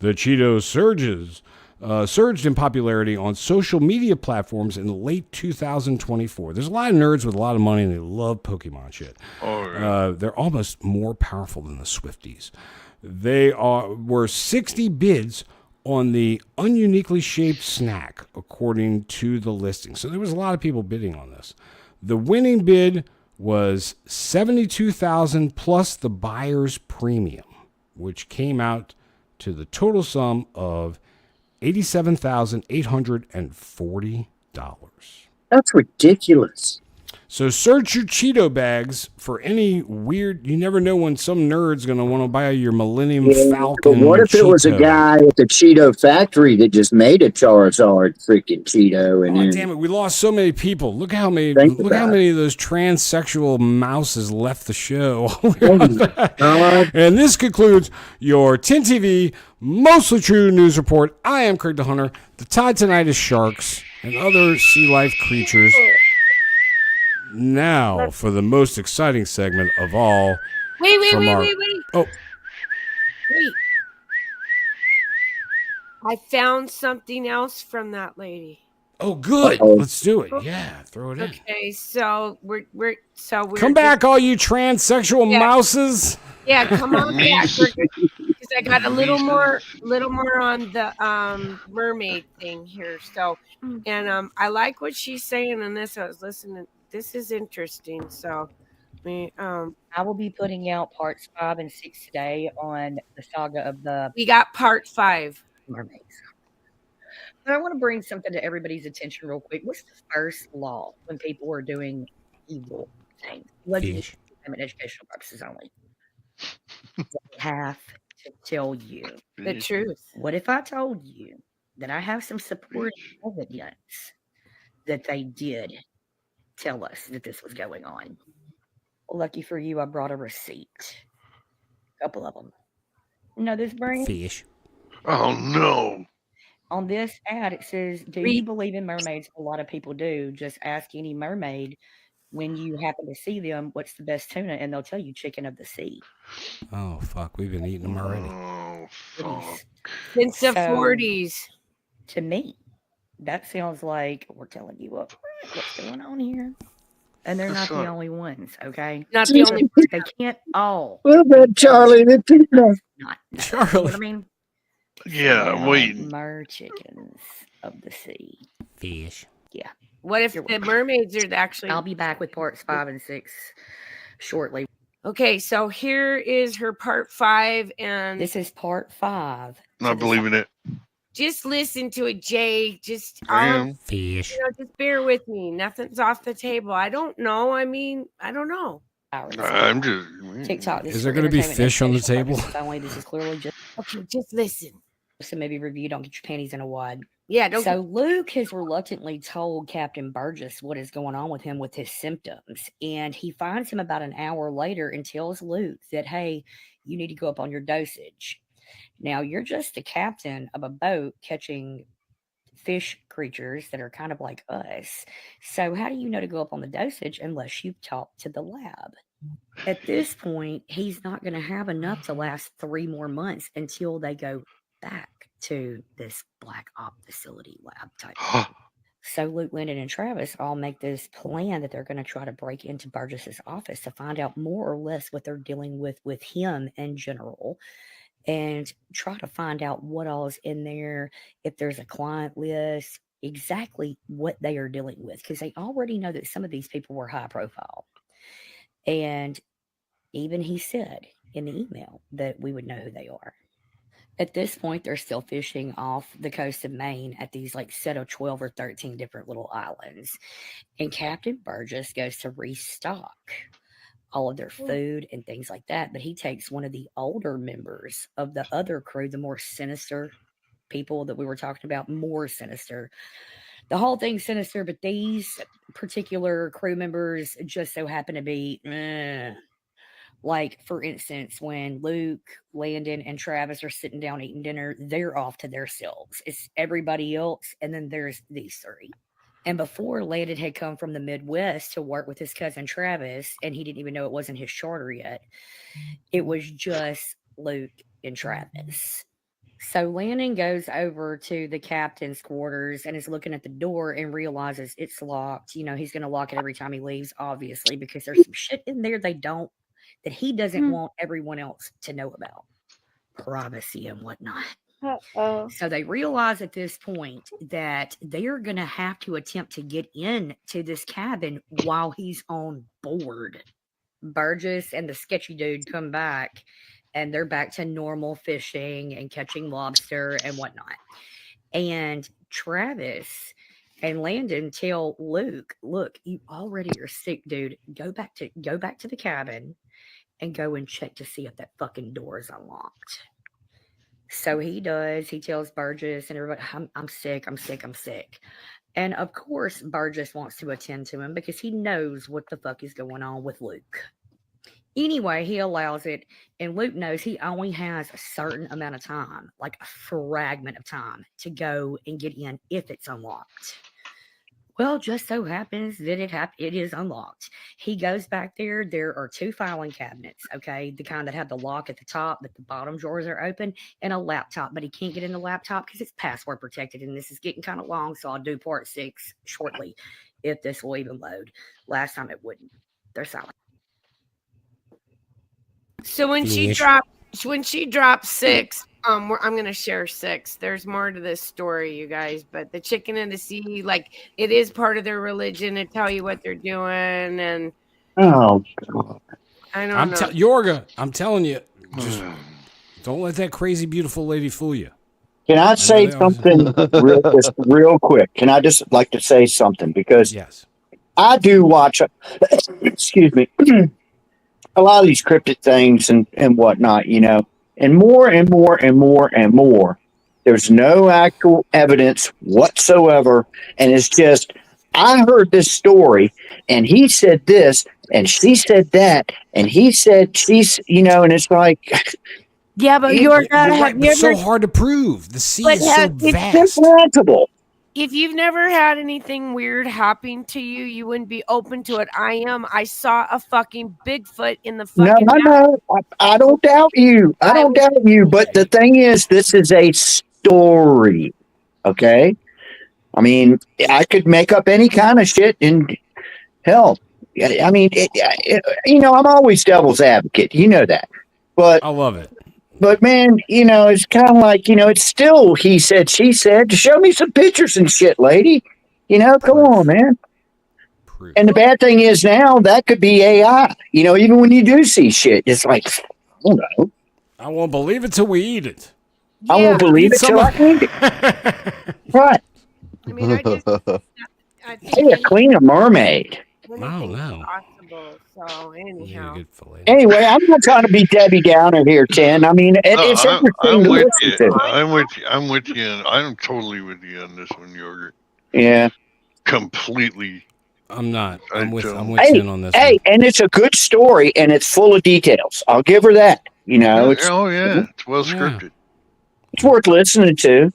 The Cheeto surged in popularity on social media platforms in late 2024. There's a lot of nerds with a lot of money, and they love Pokemon shit. They're almost more powerful than the Swifties. Were 60 bids on the ununiquely shaped snack, according to the listing. So there was a lot of people bidding on this. The winning bid was $72,000 plus the buyer's premium, which came out to the total sum of $87,840. That's ridiculous. So search your Cheeto bags for any weird. You never know when some nerd's gonna want to buy your Millennium Yeah, Falcon. but what if it was a Cheeto. guy at the Cheeto factory that just made a Charizard freaking Cheeto? And Oh then damn it! We lost so many people. Look how many. Think Look how about many of those transsexual mouses left the show. God. And this concludes your Tntv Mostly True News Report. I am Craig the Hunter. The tide tonight is sharks and other sea life creatures. Now for the most exciting segment of all. Wait. Oh, Wait. I found something else from that lady. oh, good. Uh-oh. Let's do it. Yeah, throw it in. Okay, so we're Come back, all you transsexual Yeah. mouses. Yeah, come on back. Meese. Because I got a little Meese. more on the mermaid thing here. So, and I like what she's saying in this. I was listening. This is interesting. So, we I will be putting out parts 5 and 6 today on the saga of the we got part 5. mermaids. But I want to bring something to everybody's attention real quick. What's the first law when people are doing evil things? Fish. Them in educational purposes only. I have to tell you The truth. What if I told you that I have some supporting evidence that they did tell us that this was going on? Lucky for you, I brought a receipt. A couple of them. Know this brand? Fish. Oh no. On this ad, it says, do you believe in mermaids? A lot of people do. Just ask any mermaid when you happen to see them, what's the best tuna? And they'll tell you chicken of the sea. Oh fuck, we've been eating them already. Oh fuck. Since the So, 40s. To me, that sounds like we're telling you what's going on here. And they're not the only ones, okay? Not the only They can't all. What about Charlie the Tuna? Not Charlie. You know what I mean? Yeah, I'm waiting. Mer chickens of the sea. Fish. Yeah. What if the mermaids are actually? I'll be back with parts 5 and 6 shortly. Okay, so here is her part 5, and This is part 5. Not believing it. just listen to it, Jay. Just Fish. just bear with me. Nothing's off the table. I don't know. I mean, I don't know. I'm just. TikTok. This Is there for going to be entertainment fish on the educational table? purposes Only. This is clearly just Okay, just listen. a movie review. Don't get your panties in a wad. Yeah, don't. So Luke has reluctantly told Captain Burgess what is going on with him with his symptoms, and he finds him about an hour later and tells Luke that, hey, you need to go up on your dosage. Now, you're just the captain of a boat catching fish creatures that are kind of like us. So how do you know to go up on the dosage unless you've talked to the lab? At this point, he's not going to have enough to last 3 more months until they go back to this black op facility lab type. So Luke, Lyndon, and Travis all make this plan that they're going to try to break into Burgess's office to find out more or less what they're dealing with him in general, and try to find out what all is in there, if there's a client list, exactly what they are dealing with, because they already know that some of these people were high profile. And even he said in the email that we would know who they are. At this point, they're still fishing off the coast of Maine at these like set of 12 or 13 different little islands. And Captain Burgess goes to restock all of their food and things like that. But he takes one of the older members of the other crew, the more sinister people that we were talking about, more sinister. The whole thing's sinister, but these particular crew members just so happen to be like, for instance, when Luke, Landon, and Travis are sitting down eating dinner, they're off to themselves. It's everybody else, and then there's these 3. And before, Landon had come from the Midwest to work with his cousin Travis, and he didn't even know it wasn't his charter yet. It was just Luke and Travis. So Landon goes over to the captain's quarters and is looking at the door and realizes it's locked. You know, he's going to lock it every time he leaves, obviously, because there's some shit in there that he doesn't want everyone else to know about. Privacy and whatnot. So they realize at this point that they're going to have to attempt to get into this cabin while he's on board. Burgess and the sketchy dude come back, and they're back to normal fishing and catching lobster and whatnot. And Travis And Landon tell Luke, look, you already are sick, dude. Go back to the cabin and go and check to see if that fucking door is unlocked. So he does. He tells Burgess and everybody, I'm sick. And of course, Burgess wants to attend to him because he knows what the fuck is going on with Luke. Anyway, he allows it, and Luke knows he only has a certain amount of time, like a fragment of time, to go and get in if it's unlocked. Well, just so happens that it is unlocked. He goes back there. There are 2 filing cabinets, okay? The kind that have the lock at the top, but the bottom drawers are open, and a laptop. But he can't get in the laptop because it's password protected, and this is getting kind of long, so I'll do part 6 shortly if this will even load. Last time it wouldn't. They're silent. So when she dropped 6, I'm gonna share 6. There's more to this story, you guys. But the chicken and the sea, like, it is part of their religion to tell you what they're doing, and Oh, God. I don't know. Yorga, I'm telling you, just don't let that crazy beautiful lady fool you. Can I say something real quick? Can I just like to say something? Because yes, I do watch, excuse me, a lot of these cryptid things and whatnot, you know, and more and more and more and more. There's no actual evidence whatsoever. And it's just, I heard this story and he said this and she said that and he said she's, you know, and it's like, Yeah, but you're right, but so hard to prove. The sea is so vast. It's implantable. If you've never had anything weird happen to you, you wouldn't be open to it. I saw a fucking Bigfoot in the fucking No, I don't doubt you. I don't doubt you. But the thing is, this is a story. Okay? I mean, I could make up any kind of shit and hell. I mean, you know, I'm always devil's advocate. You know that. But I love it. But man, you know, it's kind of like, you know, it's still he said, she said. Show me some pictures and shit, lady. You know, come on, man. And the bad thing is now that could be AI. You know, even when you do see shit, it's like, I don't know. I won't believe it till we eat it. Yeah. I won't believe it till I eat it. Right. I mean, I Hey, clean a mermaid. Possible. So anyhow. Anyway, I'm not trying to be Debbie Downer here, Tin. I mean, it's interesting to listen to. I'm with you. And I'm totally with you on this one, Yogurt. Yeah. Completely. I'm not. I'm with hey, Tin on this. Hey, and it's a good story, and it's full of details. I'll give her that. You know, it's it's well scripted. It's worth listening to.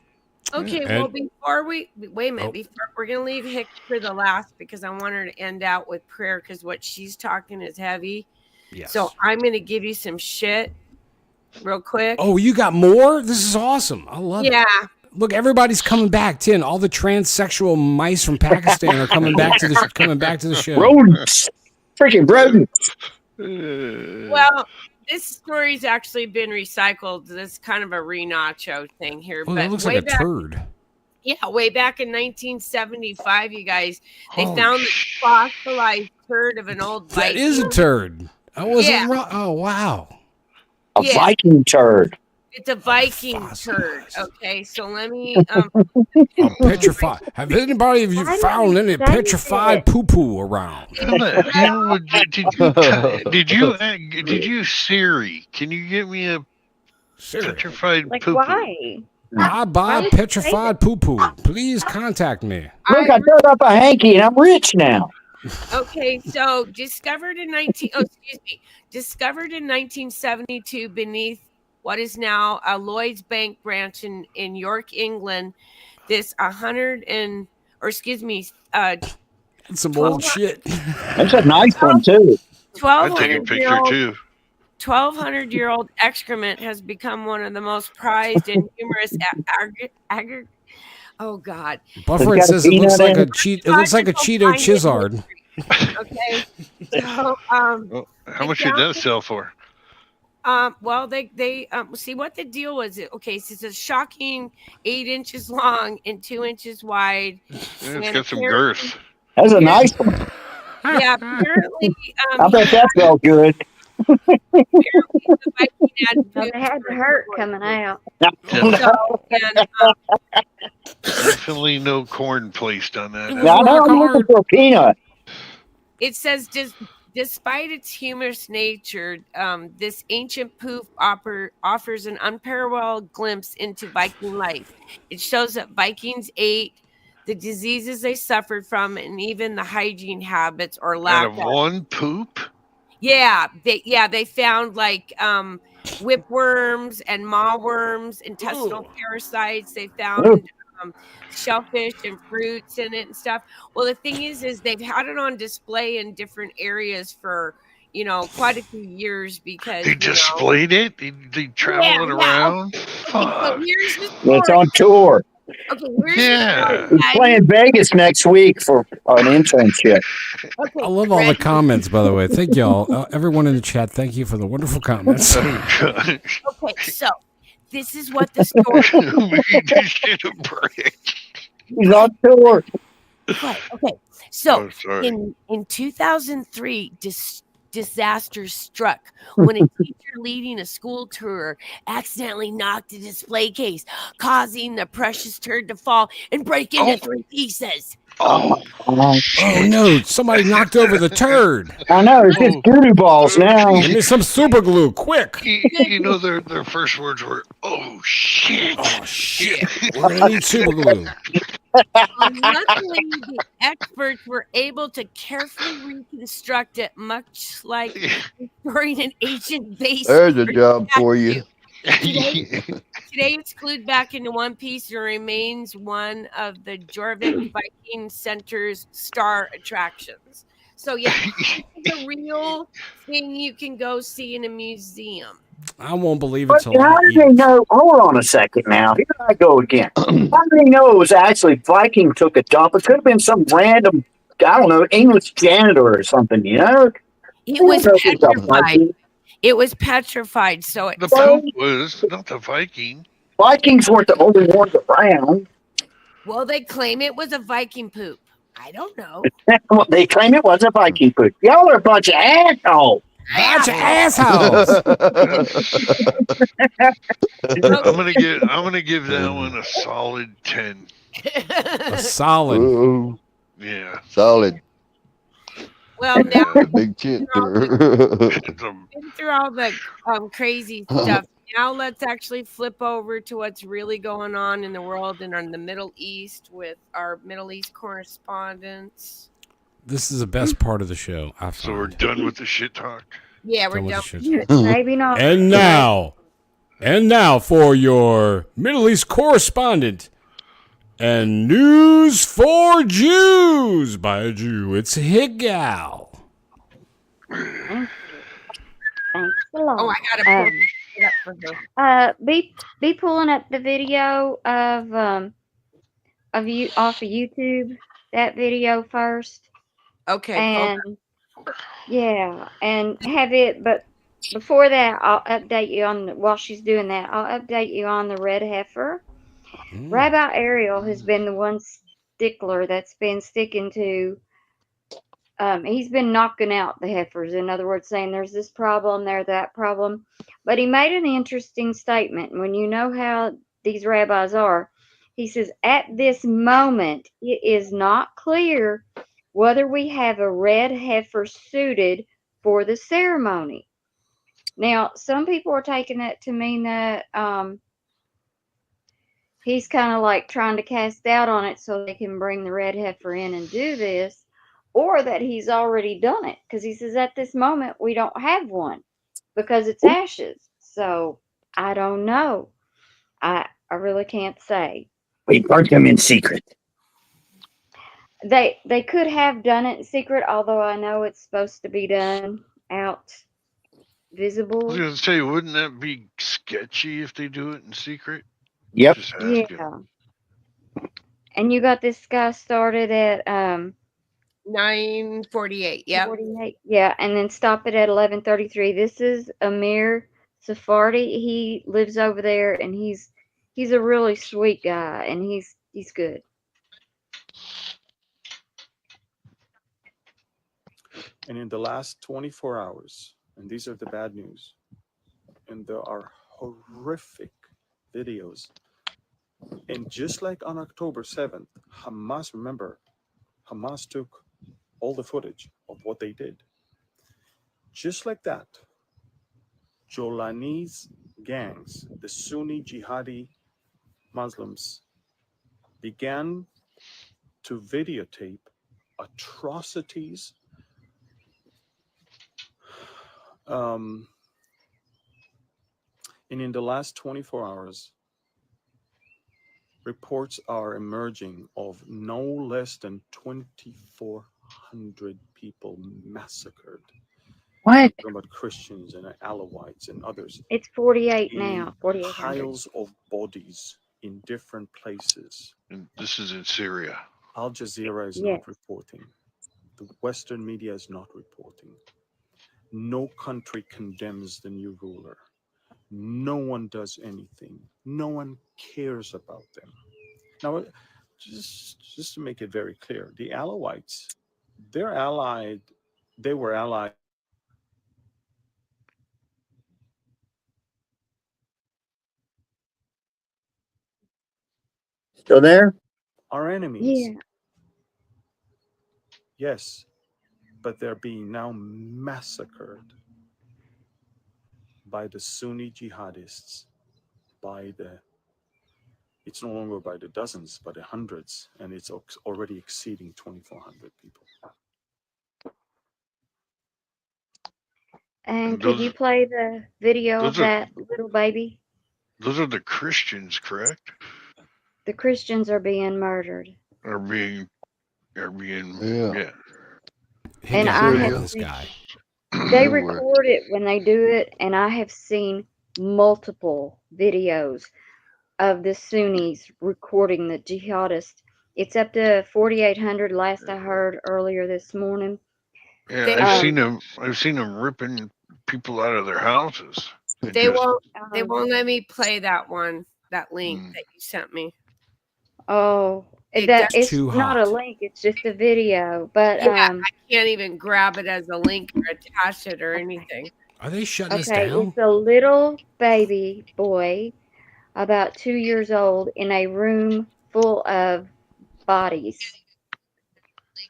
Okay, well, before we wait a minute, before we're gonna leave Hick for the last because I want her to end out with prayer because what she's talking is heavy. Yes. So I'm gonna give you some shit real quick. Oh, you got more? This is awesome. I love it. Yeah. Look, everybody's coming back. Tin, all the transsexual mice from Pakistan are coming back to the show. Rodents, freaking rodents. Well, this story's actually been recycled. This is kind of a re-nacho thing here. Oh, but that looks like a turd. Yeah, way back in 1975, you guys, they found the fossilized turd of an old Viking. That is a turd. I wasn't wrong. Oh, wow. A Viking turd. It's a Viking turd. Okay, so let me. I'm petrified. Have anybody of you found any petrified poo-poo around? Did you Siri? Can you get me a petrified poo-poo? Why? I buy petrified poo-poo. Please contact me. Look, I dug up a hanky and I'm rich now. Okay, so discovered in 1972 beneath what is now a Lloyd's Bank branch in York, England. This It's some old shit. That's a nice one too. I'm taking a picture too. 1,200-year-old excrement has become one of the most prized and humorous oh God. Buffer says it looks like a Cheeto Chizard. Okay. So how much did that sell for? Well, they see what the deal was. Okay, so it's a shocking 8 inches long and 2 inches wide. Yeah, it's got some girth. That's a nice one. Yeah, apparently. I bet that felt good. It had to hurt coming out. So, Definitely no corn placed on that. It was Yeah, I know. rock I'm looking hard. for a peanut. It says, despite its humorous nature, this ancient poop offers an unparalleled glimpse into Viking life. It shows that Vikings ate, the diseases they suffered from, and even the hygiene habits or Out lack of of. one poop? Yeah, they found like whipworms and mawworms, intestinal Ooh. parasites. They Ooh, found shellfish and fruits in it and stuff. Well, the thing is they've had it on display in different areas for quite a few years because They displayed it? They travel it yeah. around? Okay, so Fuck. here's the it's story. on tour. Okay, here's the story. Yeah. He's playing Vegas next week for an internship. I Okay, love all the ready? comments, by the way. Thank y'all. Everyone in the chat, thank you for the wonderful comments. Oh, gosh. Okay, so this is what the story. We just shit a brick. He's on tour. Right. Okay. So Oh, sorry. in 2003, disaster struck when a teacher leading a school tour accidentally knocked a display case, causing the precious turd to fall and break into Oh. 3 pieces. Oh, Oh shit. no, somebody knocked over the turd. I know. It's just Oh. doo-doo balls now. Give me some super glue, quick. You know, their first words were, "Oh shit!" Oh shit. We're gonna need super glue. Luckily, the experts were able to carefully reconstruct it, much like restoring an ancient vase. There's a or job for statue. you. Today, it's glued back into one piece and remains one of the Jorvik Viking Center's star attractions. So, yeah, it's a real thing you can go see in a museum. I won't believe it But till how I do eat they it. know? Hold on a second now. Here I go again. How do they know it was actually Viking took a dump? It could have been some random, I don't know, English janitor or something, you know? It was It's a petrified. Viking. It was petrified. So, The poop was not the Viking. Vikings weren't the only ones around. well, they claim it was a Viking poop. I don't know. Well, they claim it was a Viking poop. Y'all are a bunch of assholes. Bunch of assholes. I'm gonna give that one a solid 10. A solid. Ooh, Yeah. solid. Well, now Yeah. Big chip. It's a- been through all the crazy stuff. Now let's actually flip over to what's really going on in the world and in the Middle East with our Middle East correspondents. This is the best part of the show, I so we're find. done with the shit talk. Yeah, we're Done with done. the shit. Maybe not. And now for your Middle East correspondent and news for Jews by a Jew. It's Higal. Thanks a lot. Oh, I gotta pull it up for her. Be pulling up the video of you off of YouTube. That video first, Okay, and yeah, and have it. But before that, I'll update you on while she's doing that. I'll update you on the red heifer. Rabbi Ariel has been the one stickler that's been sticking to. He's been knocking out the heifers. In other words, saying there's this problem, there's that problem. But he made an interesting statement. When you know how these rabbis are, he says, at this moment, it is not clear whether we have a red heifer suited for the ceremony. Now, some people are taking that to mean that he's kind of like trying to cast doubt on it so they can bring the red heifer in and do this, or that he's already done it because he says at this moment we don't have one because it's ashes. So I don't know. I really can't say. We burnt them in secret. They could have done it in secret, although I know it's supposed to be done out I visible. was gonna say, wouldn't that be sketchy if they do it in secret? Yep. Just asking. Yeah. And you got this guy started at 9:48. Yeah. 48. Yeah, and then stop it at 11:33. This is Amir Sephardi. He lives over there, and he's a really sweet guy, and he's good. And in the last 24 hours, and these are the bad news, and there are horrific videos And just like on October 7th, Hamas took all the footage of what they did. Just like that, Jolani's gangs, the Sunni jihadi Muslims, began to videotape atrocities and in the last 24 hours, reports are emerging of no less than 2,400 people massacred. What? Talking about Christians and Alawites and others. It's 48 In now. 4,800. piles of bodies in different places. And this is in Syria. Al Jazeera is Yes. not reporting. The Western media is not reporting. No country condemns the new ruler. No one does anything. No one cares about them. Now, just to make it very clear, the Alawites, they were allied. Still there? Our enemies. Yeah. Yes, but they're being now massacred by the Sunni jihadists, it's no longer by the dozens, but the hundreds, and it's already exceeding 2,400 people. And could you play the video of that little baby? Those are the Christians, correct? The Christians are being murdered. Are being Yeah. And I have this guy. They record it when they do it, and I have seen multiple videos of the Sunnis recording the jihadists. It's up to 4,800 last I heard earlier this morning. Yeah, I've seen them ripping people out of their houses. They won't let me play that link that you sent me. Oh, That's it's too not hot. a link, it's just a video. But yeah, I can't even grab it as a link or attach it or anything. Are they shutting us okay, down? it's a little baby boy about 2 years old in a room full of bodies.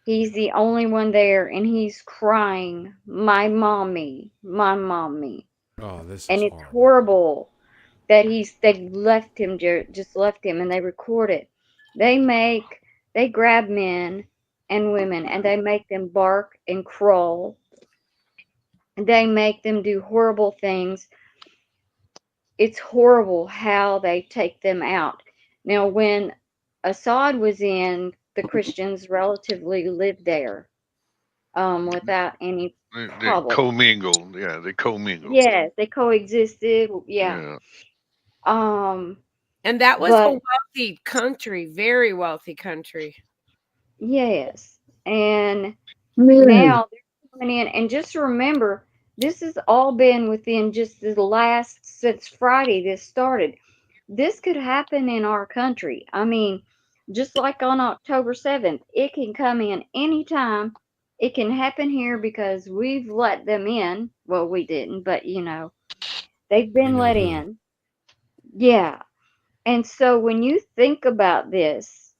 He's the only one there, and he's crying, my mommy, my mommy. Oh, this is And it's horrible that they left him, just left him, and they record it. They grab men and women, and they make them bark and crawl. And they make them do horrible things. It's horrible how they take them out. Now, when Assad was in, the Christians relatively lived there without any They problem. commingled. Yeah, they commingled. Yes, they coexisted. Yeah. And that was but- a wealthy country, very wealthy country. Yes. And now they're coming in. And just remember, this has all been within just since Friday this started. This could happen in our country. I mean, just like on October 7th, it can come in anytime. It can happen here because we've let them in. Well, we didn't, but they've been let in. Yeah. And so when you think about this,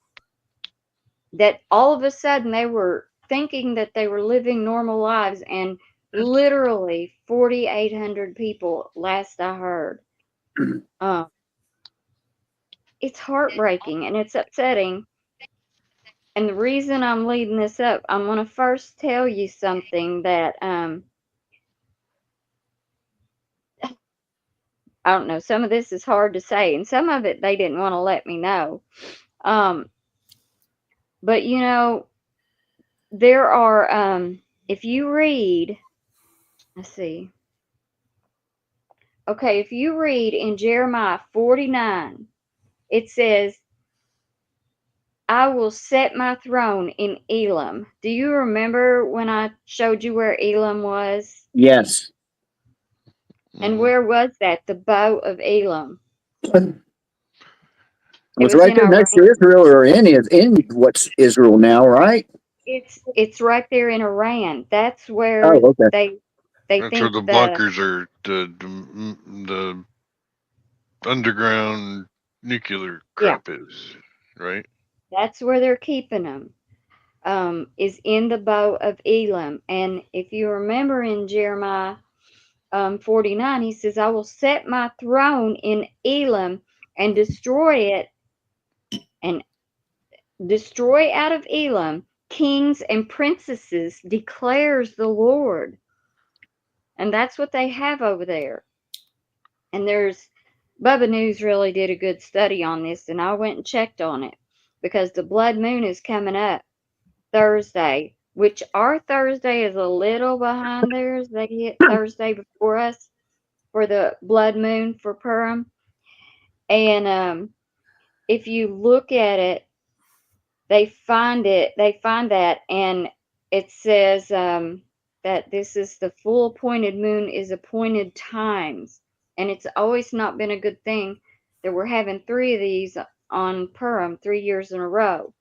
that all of a sudden they were thinking that they were living normal lives, and literally 4,800 people last I heard. It's heartbreaking and it's upsetting. And the reason I'm leading this up, I'm going to first tell you something that I don't know, some of this is hard to say, and some of it they didn't want to let me know. But there are if you read, let's see. Okay, if you read in Jeremiah 49, it says, I will set my throne in Elam. Do you remember when I showed you where Elam was? Yes. And where was that? The bow of Elam. It was right there next to Israel, or in what's Israel now, right? It's right there in Iran. That's where they That's think where the bunkers are. The underground nuclear Yeah, crap is, right? that's where they're keeping them. Is in the bow of Elam. And if you remember in Jeremiah 49, he says, I will set my throne in Elam and destroy out of Elam kings and princesses, declares the Lord. And that's what they have over there. And Bubba News really did a good study on this, and I went and checked on it because the blood moon is coming up Thursday, which our Thursday is a little behind theirs. They hit Thursday before us for the blood moon for Purim. And if you look at it, they find that, and it says that this is the full appointed moon is appointed times, and it's always not been a good thing that we're having 3 of these on Purim 3 years in a row.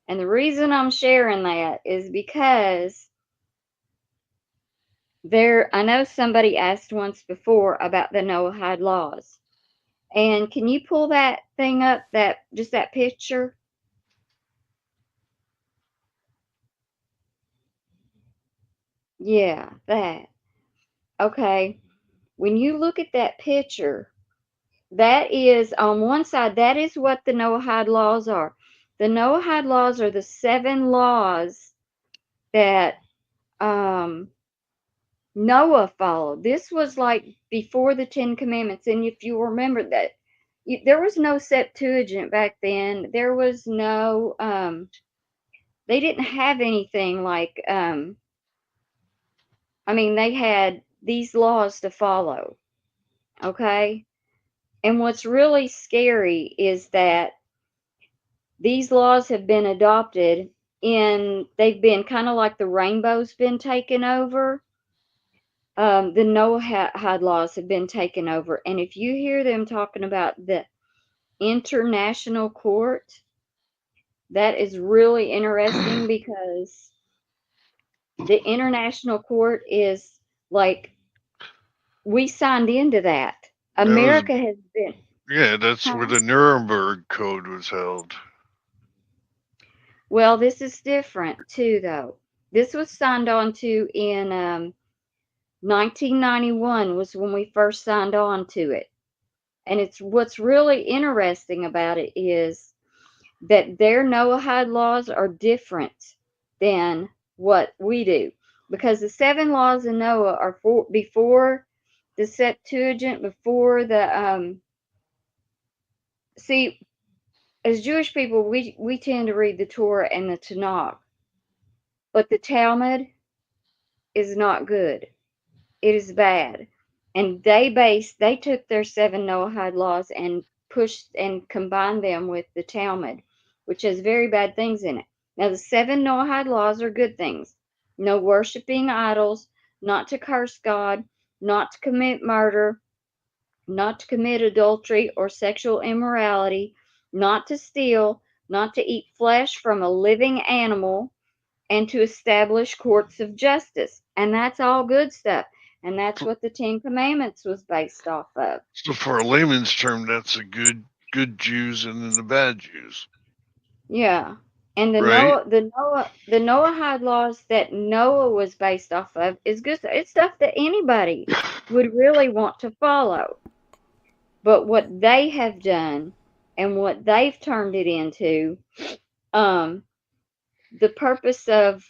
And the reason I'm sharing that is because I know somebody asked once before about the Noahide laws. And can you pull that thing up, just that picture? Yeah, that. Okay. When you look at that picture, that is on one side, that is what the Noahide laws are. The Noahide laws are the 7 laws that Noah followed. This was like before the 10 Commandments. And if you remember that, there was no Septuagint back then. There was no, they didn't have anything like, they had these laws to follow. Okay. And what's really scary is that these laws have been adopted they've been kind of like the rainbow's been taken over. The Noahide laws have been taken over. And if you hear them talking about the international court, that is really interesting because the international court is like, we signed into that. That was, America has been. yeah, that's where the Nuremberg Code was held. Well, this is different too, though. This was signed on to in 1991 was when we first signed on to it. And it's what's really interesting about it is that their Noahide laws are different than what we do. Because the 7 laws of Noah are before the Septuagint, before the see, as Jewish people, we tend to read the Torah and the Tanakh, but the Talmud is not good. It is bad. And they took their 7 Noahide laws and pushed and combined them with the Talmud, which has very bad things in it. Now, the 7 Noahide laws are good things. No worshiping idols, not to curse God, not to commit murder, not to commit adultery or sexual immorality, not to steal, not to eat flesh from a living animal, and to establish courts of justice. And that's all good stuff. And that's what the 10 Commandments was based off of. So for a layman's term, that's the good Jews and then the bad Jews. Yeah. And the Right? Noahide laws that Noah was based off of is good. It's stuff that anybody would really want to follow. But what they have done and what they've turned it into, the purpose of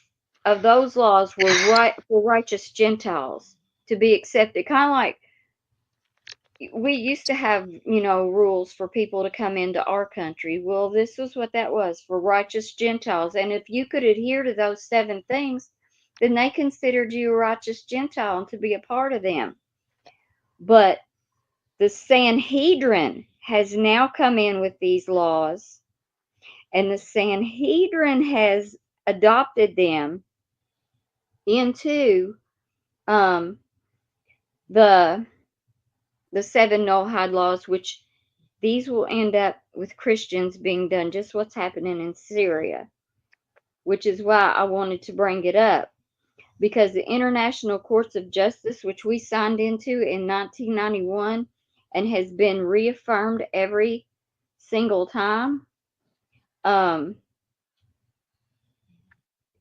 those laws were for righteous Gentiles to be accepted. Kind of like we used to have, rules for people to come into our country. Well, this was what that was for righteous Gentiles. And if you could adhere to those 7 things, then they considered you a righteous Gentile and to be a part of them. But the Sanhedrin has now come in with these laws, and the Sanhedrin has adopted them into the 7 Noahide laws, which these will end up with Christians being done just what's happening in Syria, which is why I wanted to bring it up, because the International Courts of Justice, which we signed into in 1991 and has been reaffirmed every single time.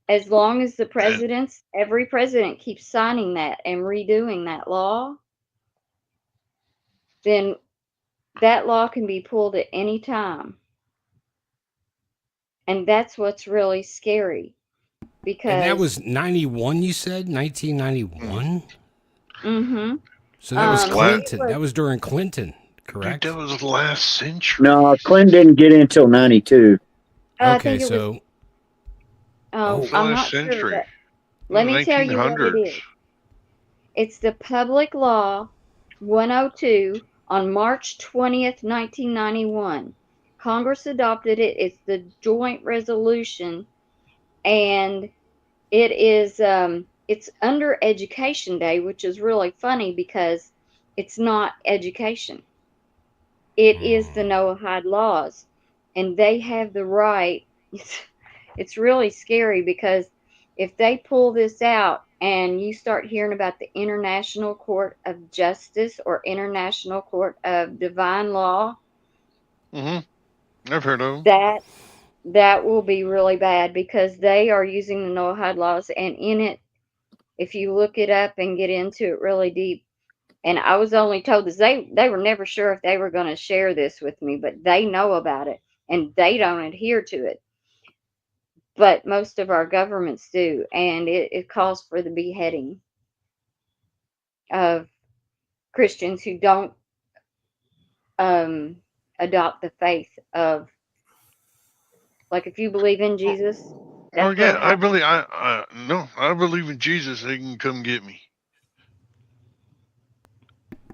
As long as every president keeps signing that and redoing that law, then that law can be pulled at any time. And that's what's really scary. Because And that was 91, you said? 1991? Mm-hmm. So that was Um, Clinton. That was during Clinton, correct? Dude, that was last century. No, Clinton didn't get in until 92. I Okay, think it was. so I'm last not sure, century. but let me tell you what it 1900s. is. It's the Public Law 102 on March 20th, 1991. Congress adopted it. It's the joint resolution, and it is it's under Education Day, which is really funny because it's not education. It is the Noahide laws, and they have the right. It's really scary because if they pull this out and you start hearing about the International Court of Justice or International Court of Divine Law, I've heard of them. that will be really bad because they are using the Noahide laws, and in it, if you look it up and get into it really deep, and I was only told this, they were never sure if they were going to share this with me, but they know about it and they don't adhere to it. But most of our governments do, and it calls for the beheading of Christians who don't adopt the faith of, like, if you believe in Jesus. Oh yeah, I believe in Jesus. They can come get me.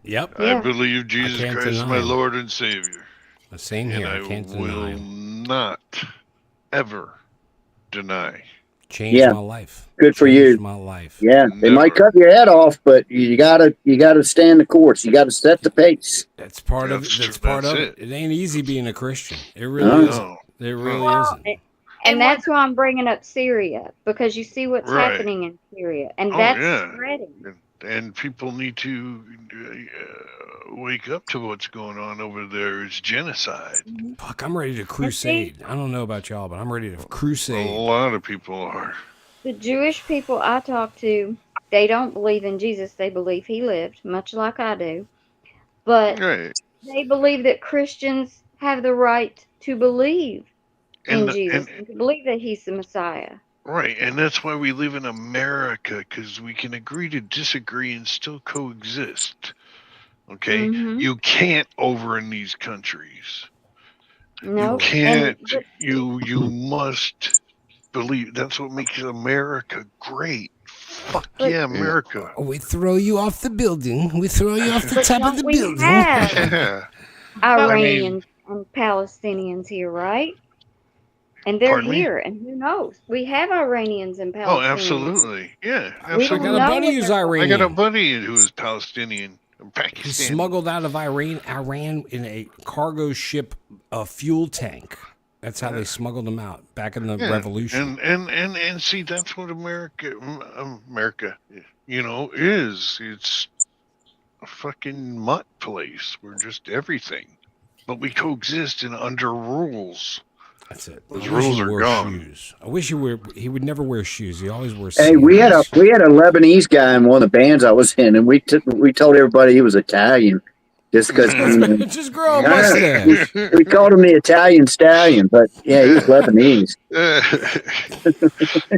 Yep. I believe Jesus can't Christ is deny my him. Lord and Savior. The same here. I can't deny will him. not ever deny. Changed my life. Good for Changed you. my life. Yeah, they might cut your head off, but you gotta stand the course. You gotta set the pace. That's part of it. That's part of it. It ain't easy being a Christian. It really No. isn't. It really isn't. And that's why I'm bringing up Syria, because you see what's Right. happening in Syria, and Oh, that's yeah. spreading. And people need to wake up to what's going on over there. It's genocide. Fuck, I'm ready to crusade. I don't know about y'all, but I'm ready to crusade. A lot of people are. The Jewish people I talk to, they don't believe in Jesus. They believe he lived, much like I do. But they believe that Christians have the right to believe in Jesus and to believe that he's the Messiah. Right, and that's why we live in America, because we can agree to disagree and still coexist. Okay? You can't over in these countries. No, you can't. You must believe. That's what makes America great. Fuck yeah, America. We throw you off the building. We throw you off the But top of don't the we building. have Iranians and Palestinians here, right? And they're Pardon me? here, and who knows? We have Iranians and Palestinians. Oh, absolutely. Yeah, We absolutely. don't I got a know buddy what who's they're- Iranian. I got a buddy who is Palestinian and He Pakistani. smuggled out of Iran in a cargo ship, a fuel tank. That's how they smuggled him out back in the revolution. And see, that's what America, is. It's a fucking mutt place. We're just everything, but we coexist under rules. That's it. Those I wish rules he are wore gone. shoes. I wish he would never wear shoes. He always wears. Hey, we had a Lebanese guy in one of the bands I was in, and we told everybody he was Italian, just because. Just grow a mustache. We called him the Italian Stallion, but yeah, he was Lebanese.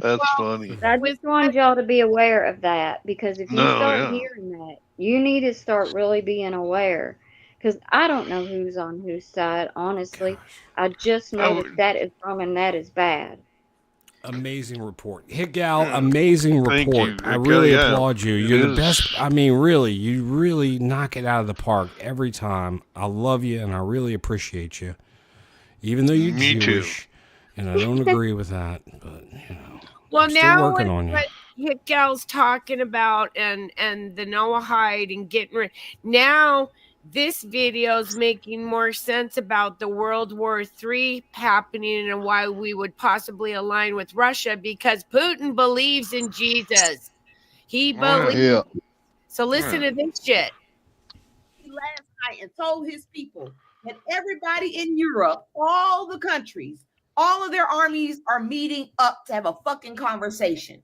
That's funny. I just wanted y'all to be aware of that, because if you start hearing that, you need to start really being aware. Because I don't know who's on whose side, honestly. I just know that is wrong and that is bad. Amazing report. Hit Gal, amazing Thank report. you. I really Yeah, applaud you. it You're the is. best. I mean, really, you really knock it out of the park every time. I love you and I really appreciate you. Even though you're Me too. Jewish. And I don't agree with that, but Well, I'm still now working on you. what Hit Gal's talking about and the Noahide and getting rid. Now this video is making more sense about the World War III happening and why we would possibly align with Russia, because Putin believes in Jesus. He believes. Yeah. So listen to this shit. Last night and told his people that everybody in Europe, all the countries, all of their armies are meeting up to have a fucking conversation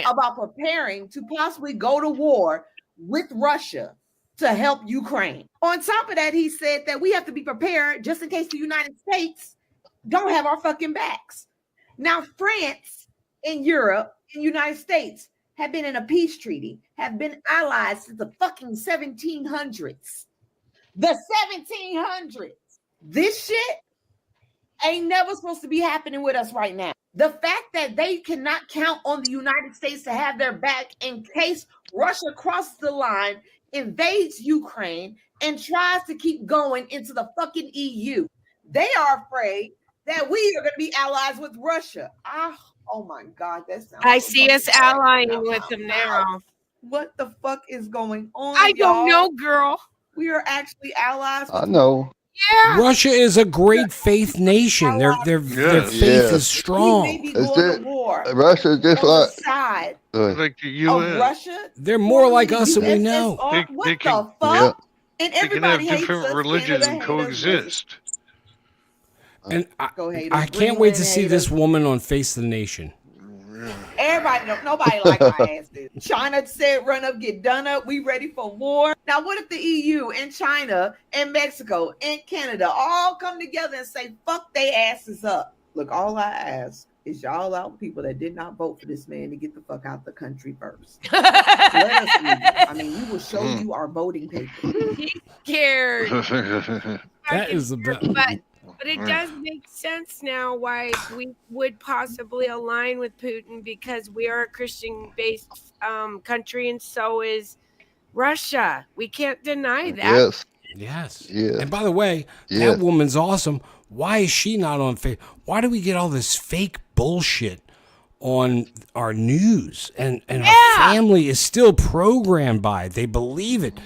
about preparing to possibly go to war with Russia to help Ukraine. On top of that, he said that we have to be prepared just in case the United States don't have our fucking backs. Now, France and Europe and United States have been in a peace treaty, have been allies since the fucking 1700s. The 1700s. This shit ain't never supposed to be happening with us right now. The fact that they cannot count on the United States to have their back in case Russia crosses the line, invades Ukraine, and tries to keep going into the fucking EU. They are afraid that we are going to be allies with Russia. Oh my God, that sounds. I see us allying with them now. What the fuck is going on? I don't know, girl. We are actually allies. I know. Yeah. Russia is a great faith nation. Their faith is strong. Russia's just like side like the UN. Russia. They're more like us than we know. They can, fuck? And they can have everybody hates different us, religions Canada and hates us. coexist. And Go haters, I can't wait to Greenland see this haters. woman on Face the Nation. Everybody, nobody like my ass. Dude. China said, "Run up, get done up. We ready for war." Now, what if the EU and China and Mexico and Canada all come together and say, "Fuck they asses up"? Look, all I ask is y'all out people that did not vote for this man to get the fuck out the country first. Let us leave. I mean, we will show you our voting paper. He's scared. That is the best. But it does make sense now why we would possibly align with Putin, because we are a Christian-based country, and so is Russia. We can't deny that. Yes. Yes. And by the way, that woman's awesome. Why is she not on Facebook? Why do we get all this fake bullshit on our news? And our family is still programmed by it. They believe it.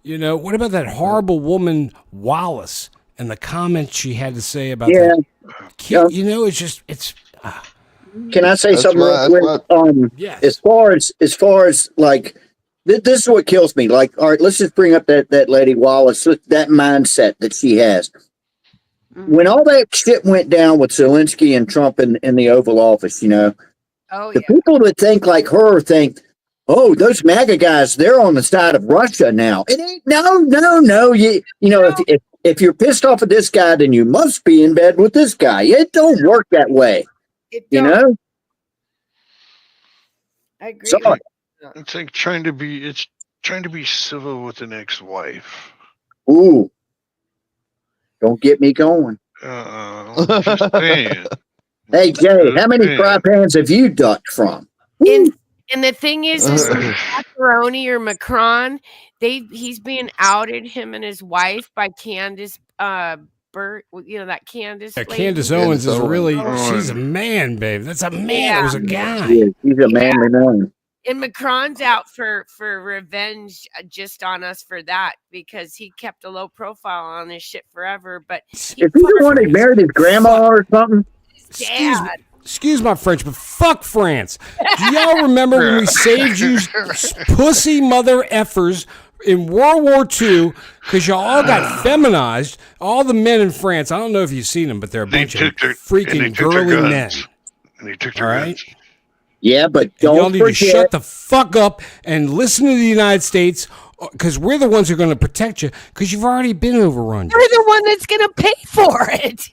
You know, what about that horrible woman, Wallace, and the comments she had to say about that kid? You know, it's just, it's... Can I say something real quick? Yes. As far as like, this is what kills me. Like, all right, let's just bring up that lady Wallace, that mindset that she has. When all that shit went down with Zelensky and Trump in the Oval Office, you know, the people that think like her think, oh, those MAGA guys, they're on the side of Russia now. It ain't, no. You know, if you're pissed off at this guy, then you must be in bed with this guy. It don't work that way. You know? I agree. Sorry. It's like trying to be civil with an ex-wife. Ooh. Don't get me going. Just saying. Hey, Jay, how many fry pans have you ducked from? And the thing is Macaroni or Macron, he's being outed, him and his wife, by Candace Burt, you know, that Candace. Yeah, lady. Candace Owens is really, she's a man, babe. That's a man. Yeah. It was a guy. He's a manly man. And Macron's out for revenge just on us for that, because he kept a low profile on this shit forever. But Is he the one that married his grandma or something? Excuse my French, but fuck France. Do y'all remember when we saved you pussy mother effers in World War II because y'all all got feminized? All the men in France, I don't know if you've seen them, but they're a bunch of freaking girly men. And they took All their right? guns. Yeah, but Y'all don't need to forget. shut the fuck up and listen to the United States, because we're the ones who are going to protect you, because you've already been overrun. You're the one that's going to pay for it.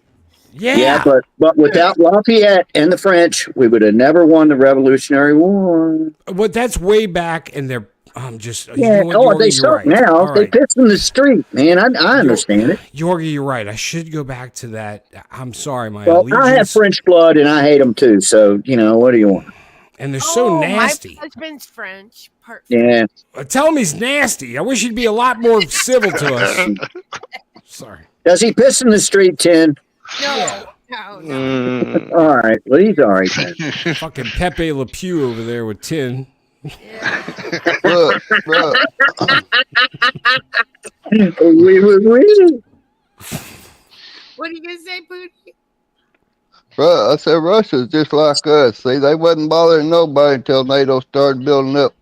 Yeah. But without Lafayette and the French, we would have never won the Revolutionary War. But that's way back, and they're just... Yeah, you know what, they Yorgie, suck you're right. now. All They right. piss in the street, man. I understand it. Yorgie, you're right. I should go back to that. I'm sorry, my Well, allegiance. I have French blood, and I hate them too. So, you know, what do you want? And they're so nasty. My husband's French. Yeah. Tell him he's nasty. I wish he'd be a lot more civil to us. Sorry. Does he piss in the street, Tin? No. All right. Well, he's all right. Fucking Pepe Le Pew over there with Tin. Look, bro. What are you going to say, Pootie? Bro, I said Russia's just like us. See, they wasn't bothering nobody until NATO started building up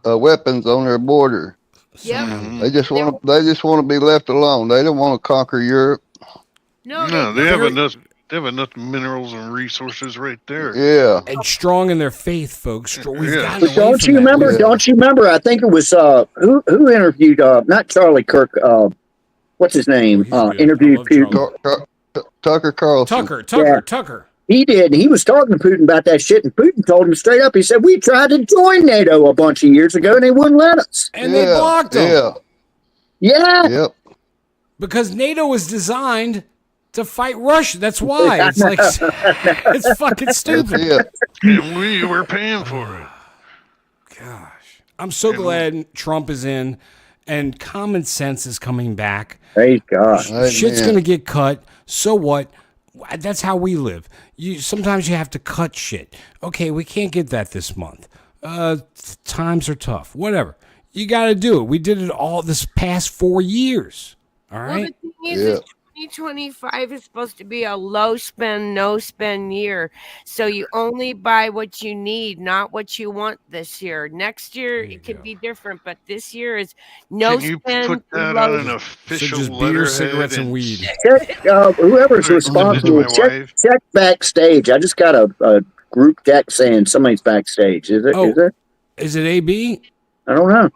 weapons on their border. Yep. They just want to be left alone. They don't want to conquer Europe. No, they have enough. They have enough minerals and resources right there. Yeah. And strong in their faith, folks. We've gotten But away don't from you that. remember? We've- Don't you remember? I think it was who interviewed not Charlie Kirk. What's his name? Interviewed Putin. Tucker Carlson. Tucker. He did. He was talking to Putin about that shit, and Putin told him straight up. He said, "We tried to join NATO a bunch of years ago, and they wouldn't let us." And they blocked them. Yeah. Yep. Because NATO was designed to fight Russia. That's why. It's like it's fucking stupid. And we were paying for it. Gosh. I'm so glad Trump is in and common sense is coming back. Praise God. Shit's gonna get cut. So what? That's how we live. Sometimes you have to cut shit. Okay, we can't get that this month. Times are tough. Whatever. You got to do it. We did it all this past 4 years. All right. Well, the thing is 2025 is supposed to be a low spend, no spend year. So you only buy what you need, not what you want this year. Next year it could be different, but this year is no Can you spend. put that low on an official just beer, letterhead cigarettes, and weed. Check, whoever's responsible, check backstage. I just got a group text saying somebody's backstage. Is it? Is it AB? I don't know.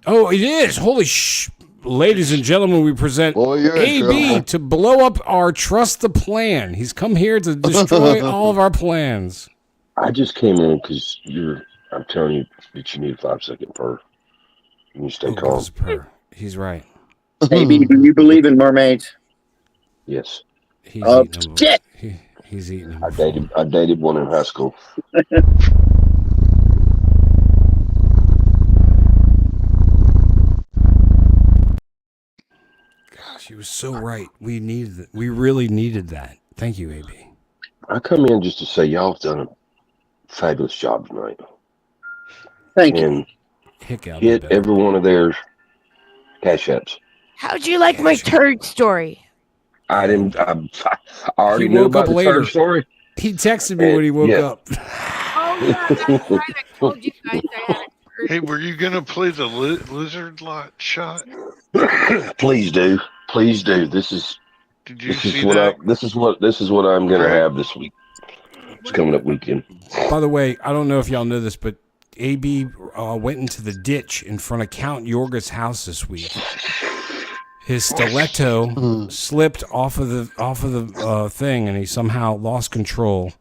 Oh, it is. Holy sh! Ladies and gentlemen, we present you're in AB trouble. to blow up our Trust the Plan. He's come here to destroy all of our plans. I just came in because I'm telling you that you need a 5-second purr. And you stay calm. He's right. AB, do you believe in mermaids? Yes. He's shit. He's eating them. I dated one in high school. Gosh, he was so right. We needed it. We really needed that. Thank you, AB. I come in just to say y'all have done a fabulous job tonight. Thank you. Hit every one of their cash apps. How'd you like my turd story? I didn't. I already He knew woke about up the later. third story. He texted me when he woke up. Oh yeah, that's right. I told you guys I had a turd. Hey, were you gonna play the lizard lot shot? Please do. Please do. This is. Did you this is see what that? this is what I'm gonna have this week. It's coming up weekend. By the way, I don't know if y'all know this, but AB went into the ditch in front of Count Yorga's house this week. His stiletto slipped off of the thing, and he somehow lost control.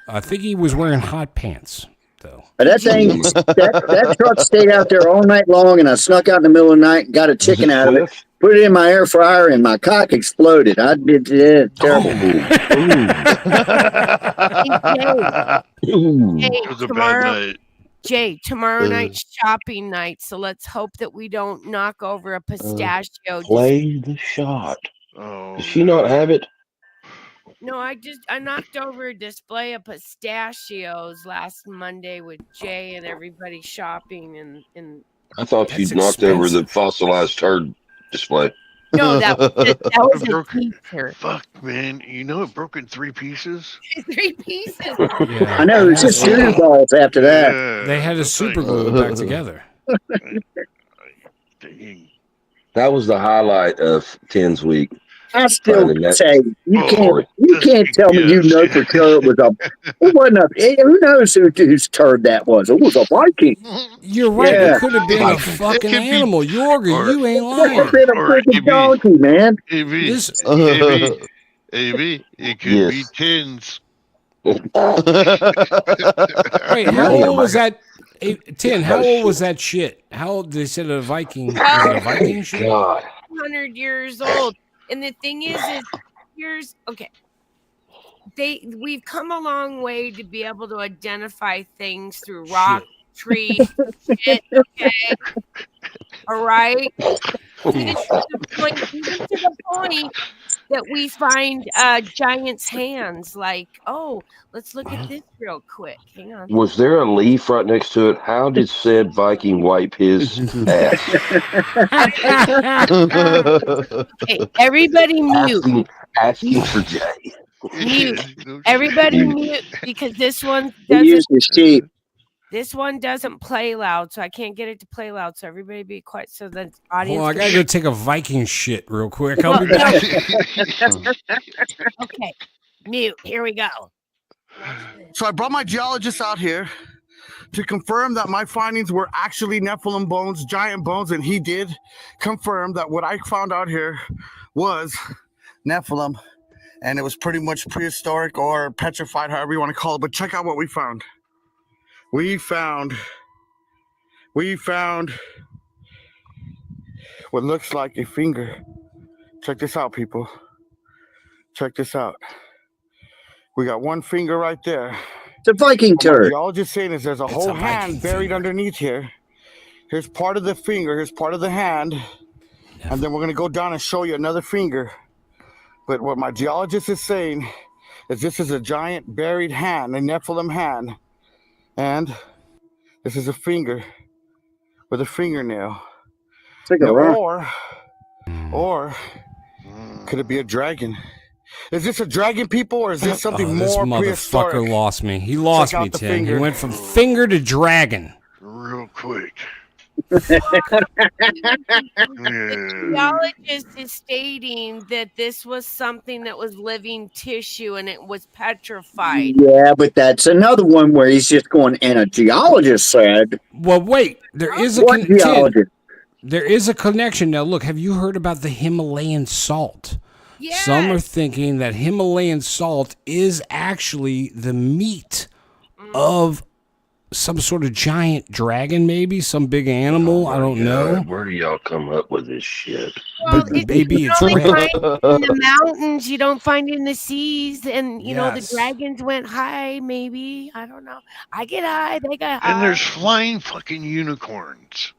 I think he was wearing hot pants, though. But that thing, that truck stayed out there all night long, and I snuck out in the middle of the night and got a chicken out of it, put it in my air fryer, and my cock exploded. I did it. Terrible. Jay, tomorrow night's shopping night, so let's hope that we don't knock over a pistachio. Play the shot. Oh, Does she not have it? No, I knocked over a display of pistachios last Monday with Jay and everybody shopping and I thought you'd knocked over the fossilized turd display. no, that was a teacher. Fuck, man! You know it broke in 3 pieces. 3 pieces. I know, it's just shooting balls after that. Yeah, They had to super glue it back together. That was the highlight of Ken's week. I still Finding that say you story. can't tell me you know for sure it was it wasn't who knows whose turd that was. It was a Viking. You're right. Yeah. It could have been a fucking animal. Yorga, you ain't It could have lying. been a freaking donkey, man. AB, This- AB, it could Yes. be tins. Wait, how old was that? Tin, how old was that shit? How old? They said a Viking. Was it a Viking shit? God. 100 years old. And the thing is here's okay. We've come a long way to be able to identify things through rock, tree, shit, okay. All right. Even to the point that we find giants' hands. Like, oh, let's look at this real quick. Hang on. Was there a leaf right next to it? How did said Viking wipe his ass? Okay, everybody mute. Asking for Jay. Mute. Everybody mute because this one He doesn't. used his sheep. This one doesn't play loud, so I can't get it to play loud. So everybody be quiet so the audience. Hold on, I gotta go take a Viking shit real quick. I'll Well, be back. Okay, mute. Here we go. So I brought my geologist out here to confirm that my findings were actually Nephilim bones, giant bones, and he did confirm that what I found out here was Nephilim, and it was pretty much prehistoric or petrified, however you want to call it. But check out what we found. We found what looks like a finger. Check this out, people. Check this out. We got one finger right there. It's a Viking What my turd. geologist saying is there's a whole hand buried underneath here. Here's part of the finger. Here's part of the hand. And then we're going to go down and show you another finger. But what my geologist is saying is this is a giant buried hand, a Nephilim hand. And this is a finger with a fingernail. Like a rock. Or could it be a dragon? Is this a dragon, people, or is this something This more motherfucker prehistoric? lost me. He lost Check out me, the Tim. finger. He went from finger to dragon. Real quick. The geologist is stating that this was something that was living tissue and it was petrified. Yeah, but that's another one where he's just going, and a geologist said. Well, wait. There is a What geologist? There is a connection. Now, look, have you heard about the Himalayan salt? Yes. Some are thinking that Himalayan salt is actually the meat of some sort of giant dragon, maybe some big animal. I don't know. Where do y'all come up with this shit? Well, Baby, you it's only red. find in the mountains. You don't find in the seas, and you know the Yes. dragons went high. Maybe I don't know. I get high. They got high. And there's flying fucking unicorns.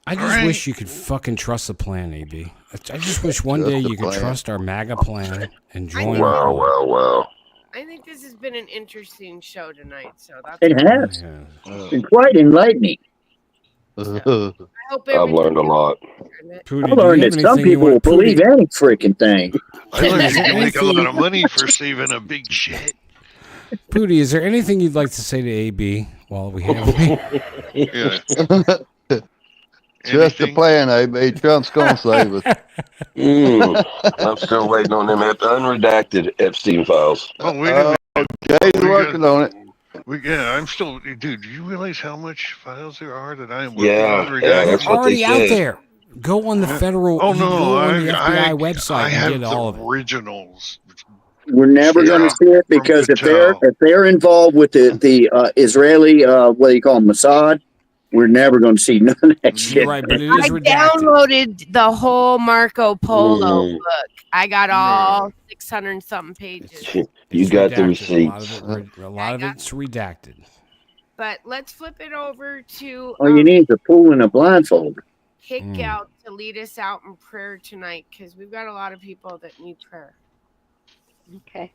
I just Alright. wish you could fucking trust the plan, AB. I just wish one Trust day the you could plan. trust our MAGA plan and join Wow, our wow, wow. I think this has been an interesting show tonight. So that's. It has. Yeah. It's been quite enlightening. I hope I've learned a lot. Pootie, I do you learned have that some anything you people will want- believe Pootie, any freaking thing. I learned Is you there can make a lot anything- of money for saving a big shit. Pootie, is there anything you'd like to say to AB while we have you? Yeah. Just the Anything? plan, AB. Trump's gonna save us. I'm still waiting on them unredacted Epstein files. Oh, wait a minute. Jay's working on it. I'm still, dude. Do you realize how much files there are that I am working Yeah, on? yeah, redacted? that's what Already they out said. there. Go on the federal. Oh you no, go on the FBI I website have and get the all of it. originals. We're never going to see it From because Patel. if they're involved with the Israeli what do you call them, Mossad, we're never going to see none of that shit. Right, but it I is redacted. downloaded the whole Marco Polo Mm. book. I got all 600 and something pages. You It's got the redacted. receipts. A lot of it's redacted. But let's flip it over to All you need is a pool and a blindfold. Kick out to lead us out in prayer tonight because we've got a lot of people that need prayer. Okay.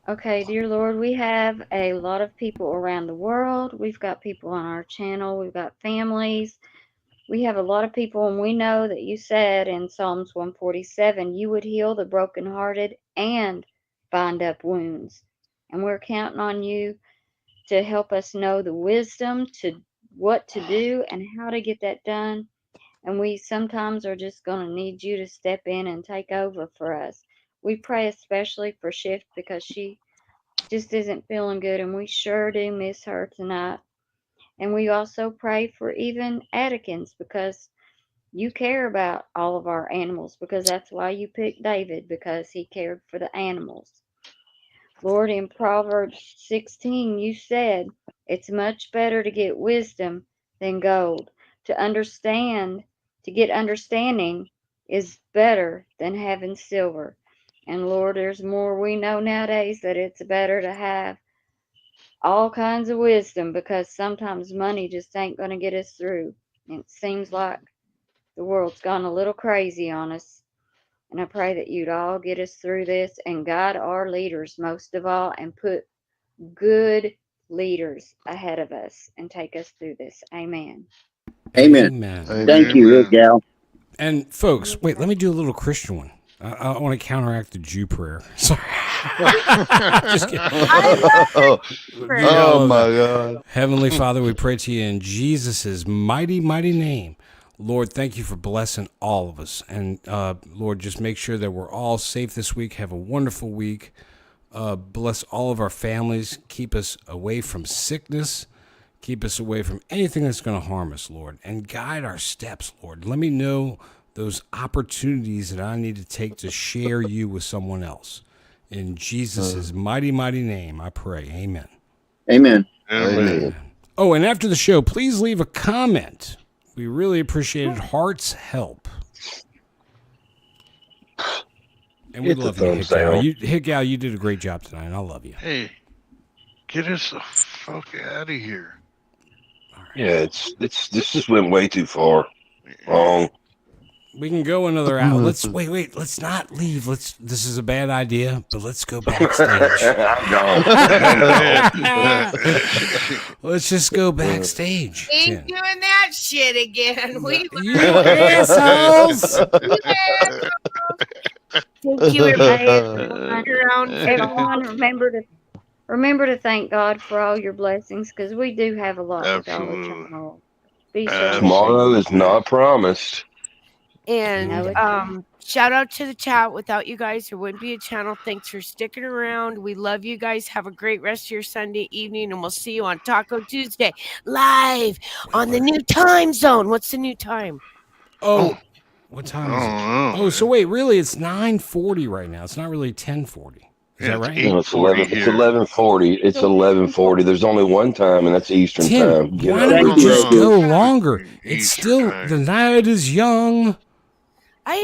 Okay, dear Lord, we have a lot of people around the world. We've got people on our channel. We've got families. We have a lot of people, and we know that you said in Psalms 147 you would heal the brokenhearted and bind up wounds. And we're counting on you to help us know the wisdom to what to do and how to get that done. And we sometimes are just going to need you to step in and take over for us. We pray especially for Shift because she just isn't feeling good, and we sure do miss her tonight. And we also pray for even Atticans because you care about all of our animals, because that's why you picked David, because he cared for the animals. Lord, in Proverbs 16, you said it's much better to get wisdom than gold. To get understanding is better than having silver. And Lord, there's more we know nowadays that it's better to have all kinds of wisdom because sometimes money just ain't going to get us through. And it seems like the world's gone a little crazy on us. And I pray that you'd all get us through this and guide our leaders most of all and put good leaders ahead of us and take us through this. Amen. Amen. Thank you, gal. And folks, wait, let me do a little Christian one. I want to counteract the Jew prayer. Sorry. Just kidding. Oh my God. Heavenly Father, we pray to you in Jesus' mighty, mighty name. Lord, thank you for blessing all of us. And Lord, just make sure that we're all safe this week. Have a wonderful week. Bless all of our families. Keep us away from sickness. Keep us away from anything that's going to harm us, Lord. And guide our steps, Lord. Let me know those opportunities that I need to take to share you with someone else. In Jesus' mighty, mighty name, I pray. Amen. Amen. Amen. Oh, and after the show, please leave a comment. We really appreciated Heart's help. And we Hit the love you, thumbs Hit-Gal. down. Hit-Gal, you did a great job tonight. I love you. Hey, get us the fuck out of here. Yeah, this just went way too far. Wrong. We can go another hour. Let's wait. Let's not leave. This is a bad idea, but let's go backstage. Let's just go backstage. Ain't doing that shit again. We You assholes. Thank you, everyone. Remember to thank God for all your blessings, because we do have a lot with Dollar General. Be sure. Tomorrow is not promised. And shout out to the chat. Without you guys, there wouldn't be a channel. Thanks for sticking around. We love you guys. Have a great rest of your Sunday evening, and we'll see you on Taco Tuesday live on the new time zone. What's the new time? Oh, what time is it? Oh, so wait, really, it's 9:40 right now. It's not really 10:40. Is that right? No, it's 11:40. It's 11:40. There's only one time, and that's Eastern time. Why don't we just go longer? It's still the night is young. I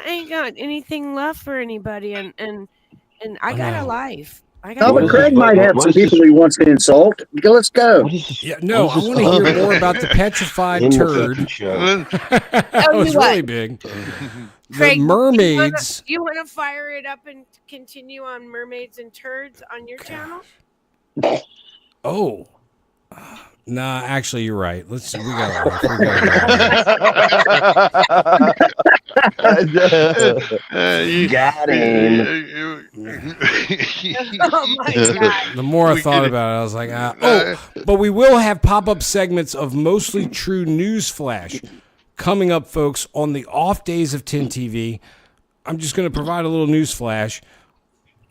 ain't got anything left for anybody, and I got a life. No, but Craig might have some people he wants to insult. Let's go. Yeah, no, I want to hear more about the petrified turd. That was really big. Craig, the mermaids. You want to fire it up and continue on mermaids and turds on your channel? Oh. Nah, actually, you're right. We got You got him. Oh my God. The more I thought about it, I was like, but we will have pop-up segments of mostly true news flash coming up, folks, on the off days of Tntv. I'm just going to provide a little news flash.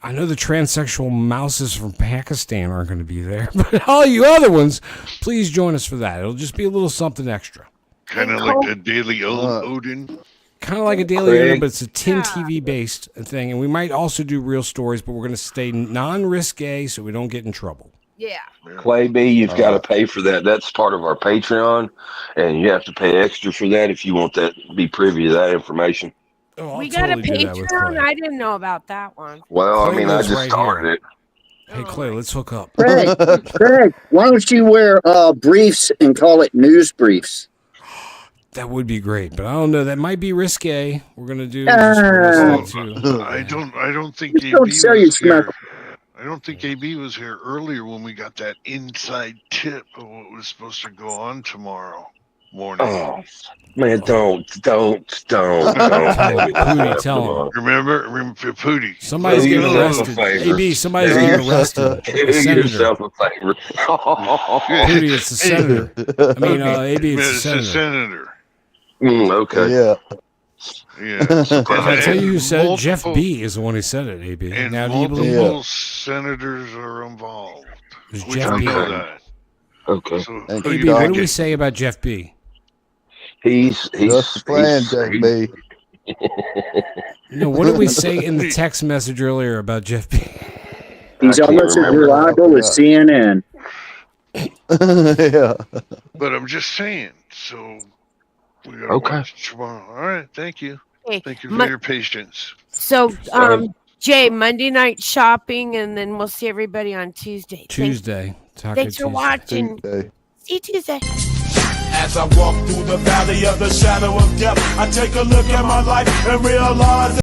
I know the transsexual mouses from Pakistan aren't going to be there, but all you other ones, please join us for that. It'll just be a little something extra. Kind of like a Daily Odin. Kind of like a Daily Odin, but it's a Tntv based thing. And we might also do real stories, but we're going to stay non-risque so we don't get in trouble. Yeah. Clay B, you've got to pay for that. That's part of our Patreon, and you have to pay extra for that if you want that be privy to that information. Oh, we got a Patreon. I didn't know about that one. Well, Clay I mean, I lives just right started here. it. Hey, Clay, let's hook up. Craig, why don't you wear briefs and call it news briefs? That would be great, but I don't know. That might be risque. We're gonna do. I don't think AB was here. I don't think AB was here earlier when we got that inside tip of what was supposed to go on tomorrow morning. Oh, man, don't. Pootie, tell him. Remember, Pootie. Somebody's getting arrested. AB, somebody's getting arrested. Do yourself a favor. Pootie, it's the senator. I mean, AB, it's the senator. Okay. Yeah. Yeah. Did I tell you who said it? Jeff B is the one who said it, AB. And now, do you believe multiple it? senators are involved. There's We Jeff don't B. know that. Okay. So, AB, what do we say about Jeff B? He's just playing Jeff B. No, what did we say in the text message earlier about Jeff B? He's almost as reliable as CNN. Yeah. But I'm just saying. So we gotta watch tomorrow. All right. Thank you. Hey, Thank you for your patience. So, Jay, Monday night shopping, and then we'll see everybody on Tuesday. Tuesday. Thanks for watching. See you Tuesday. As I walk through the valley of the shadow of death, I take a look at my life and realize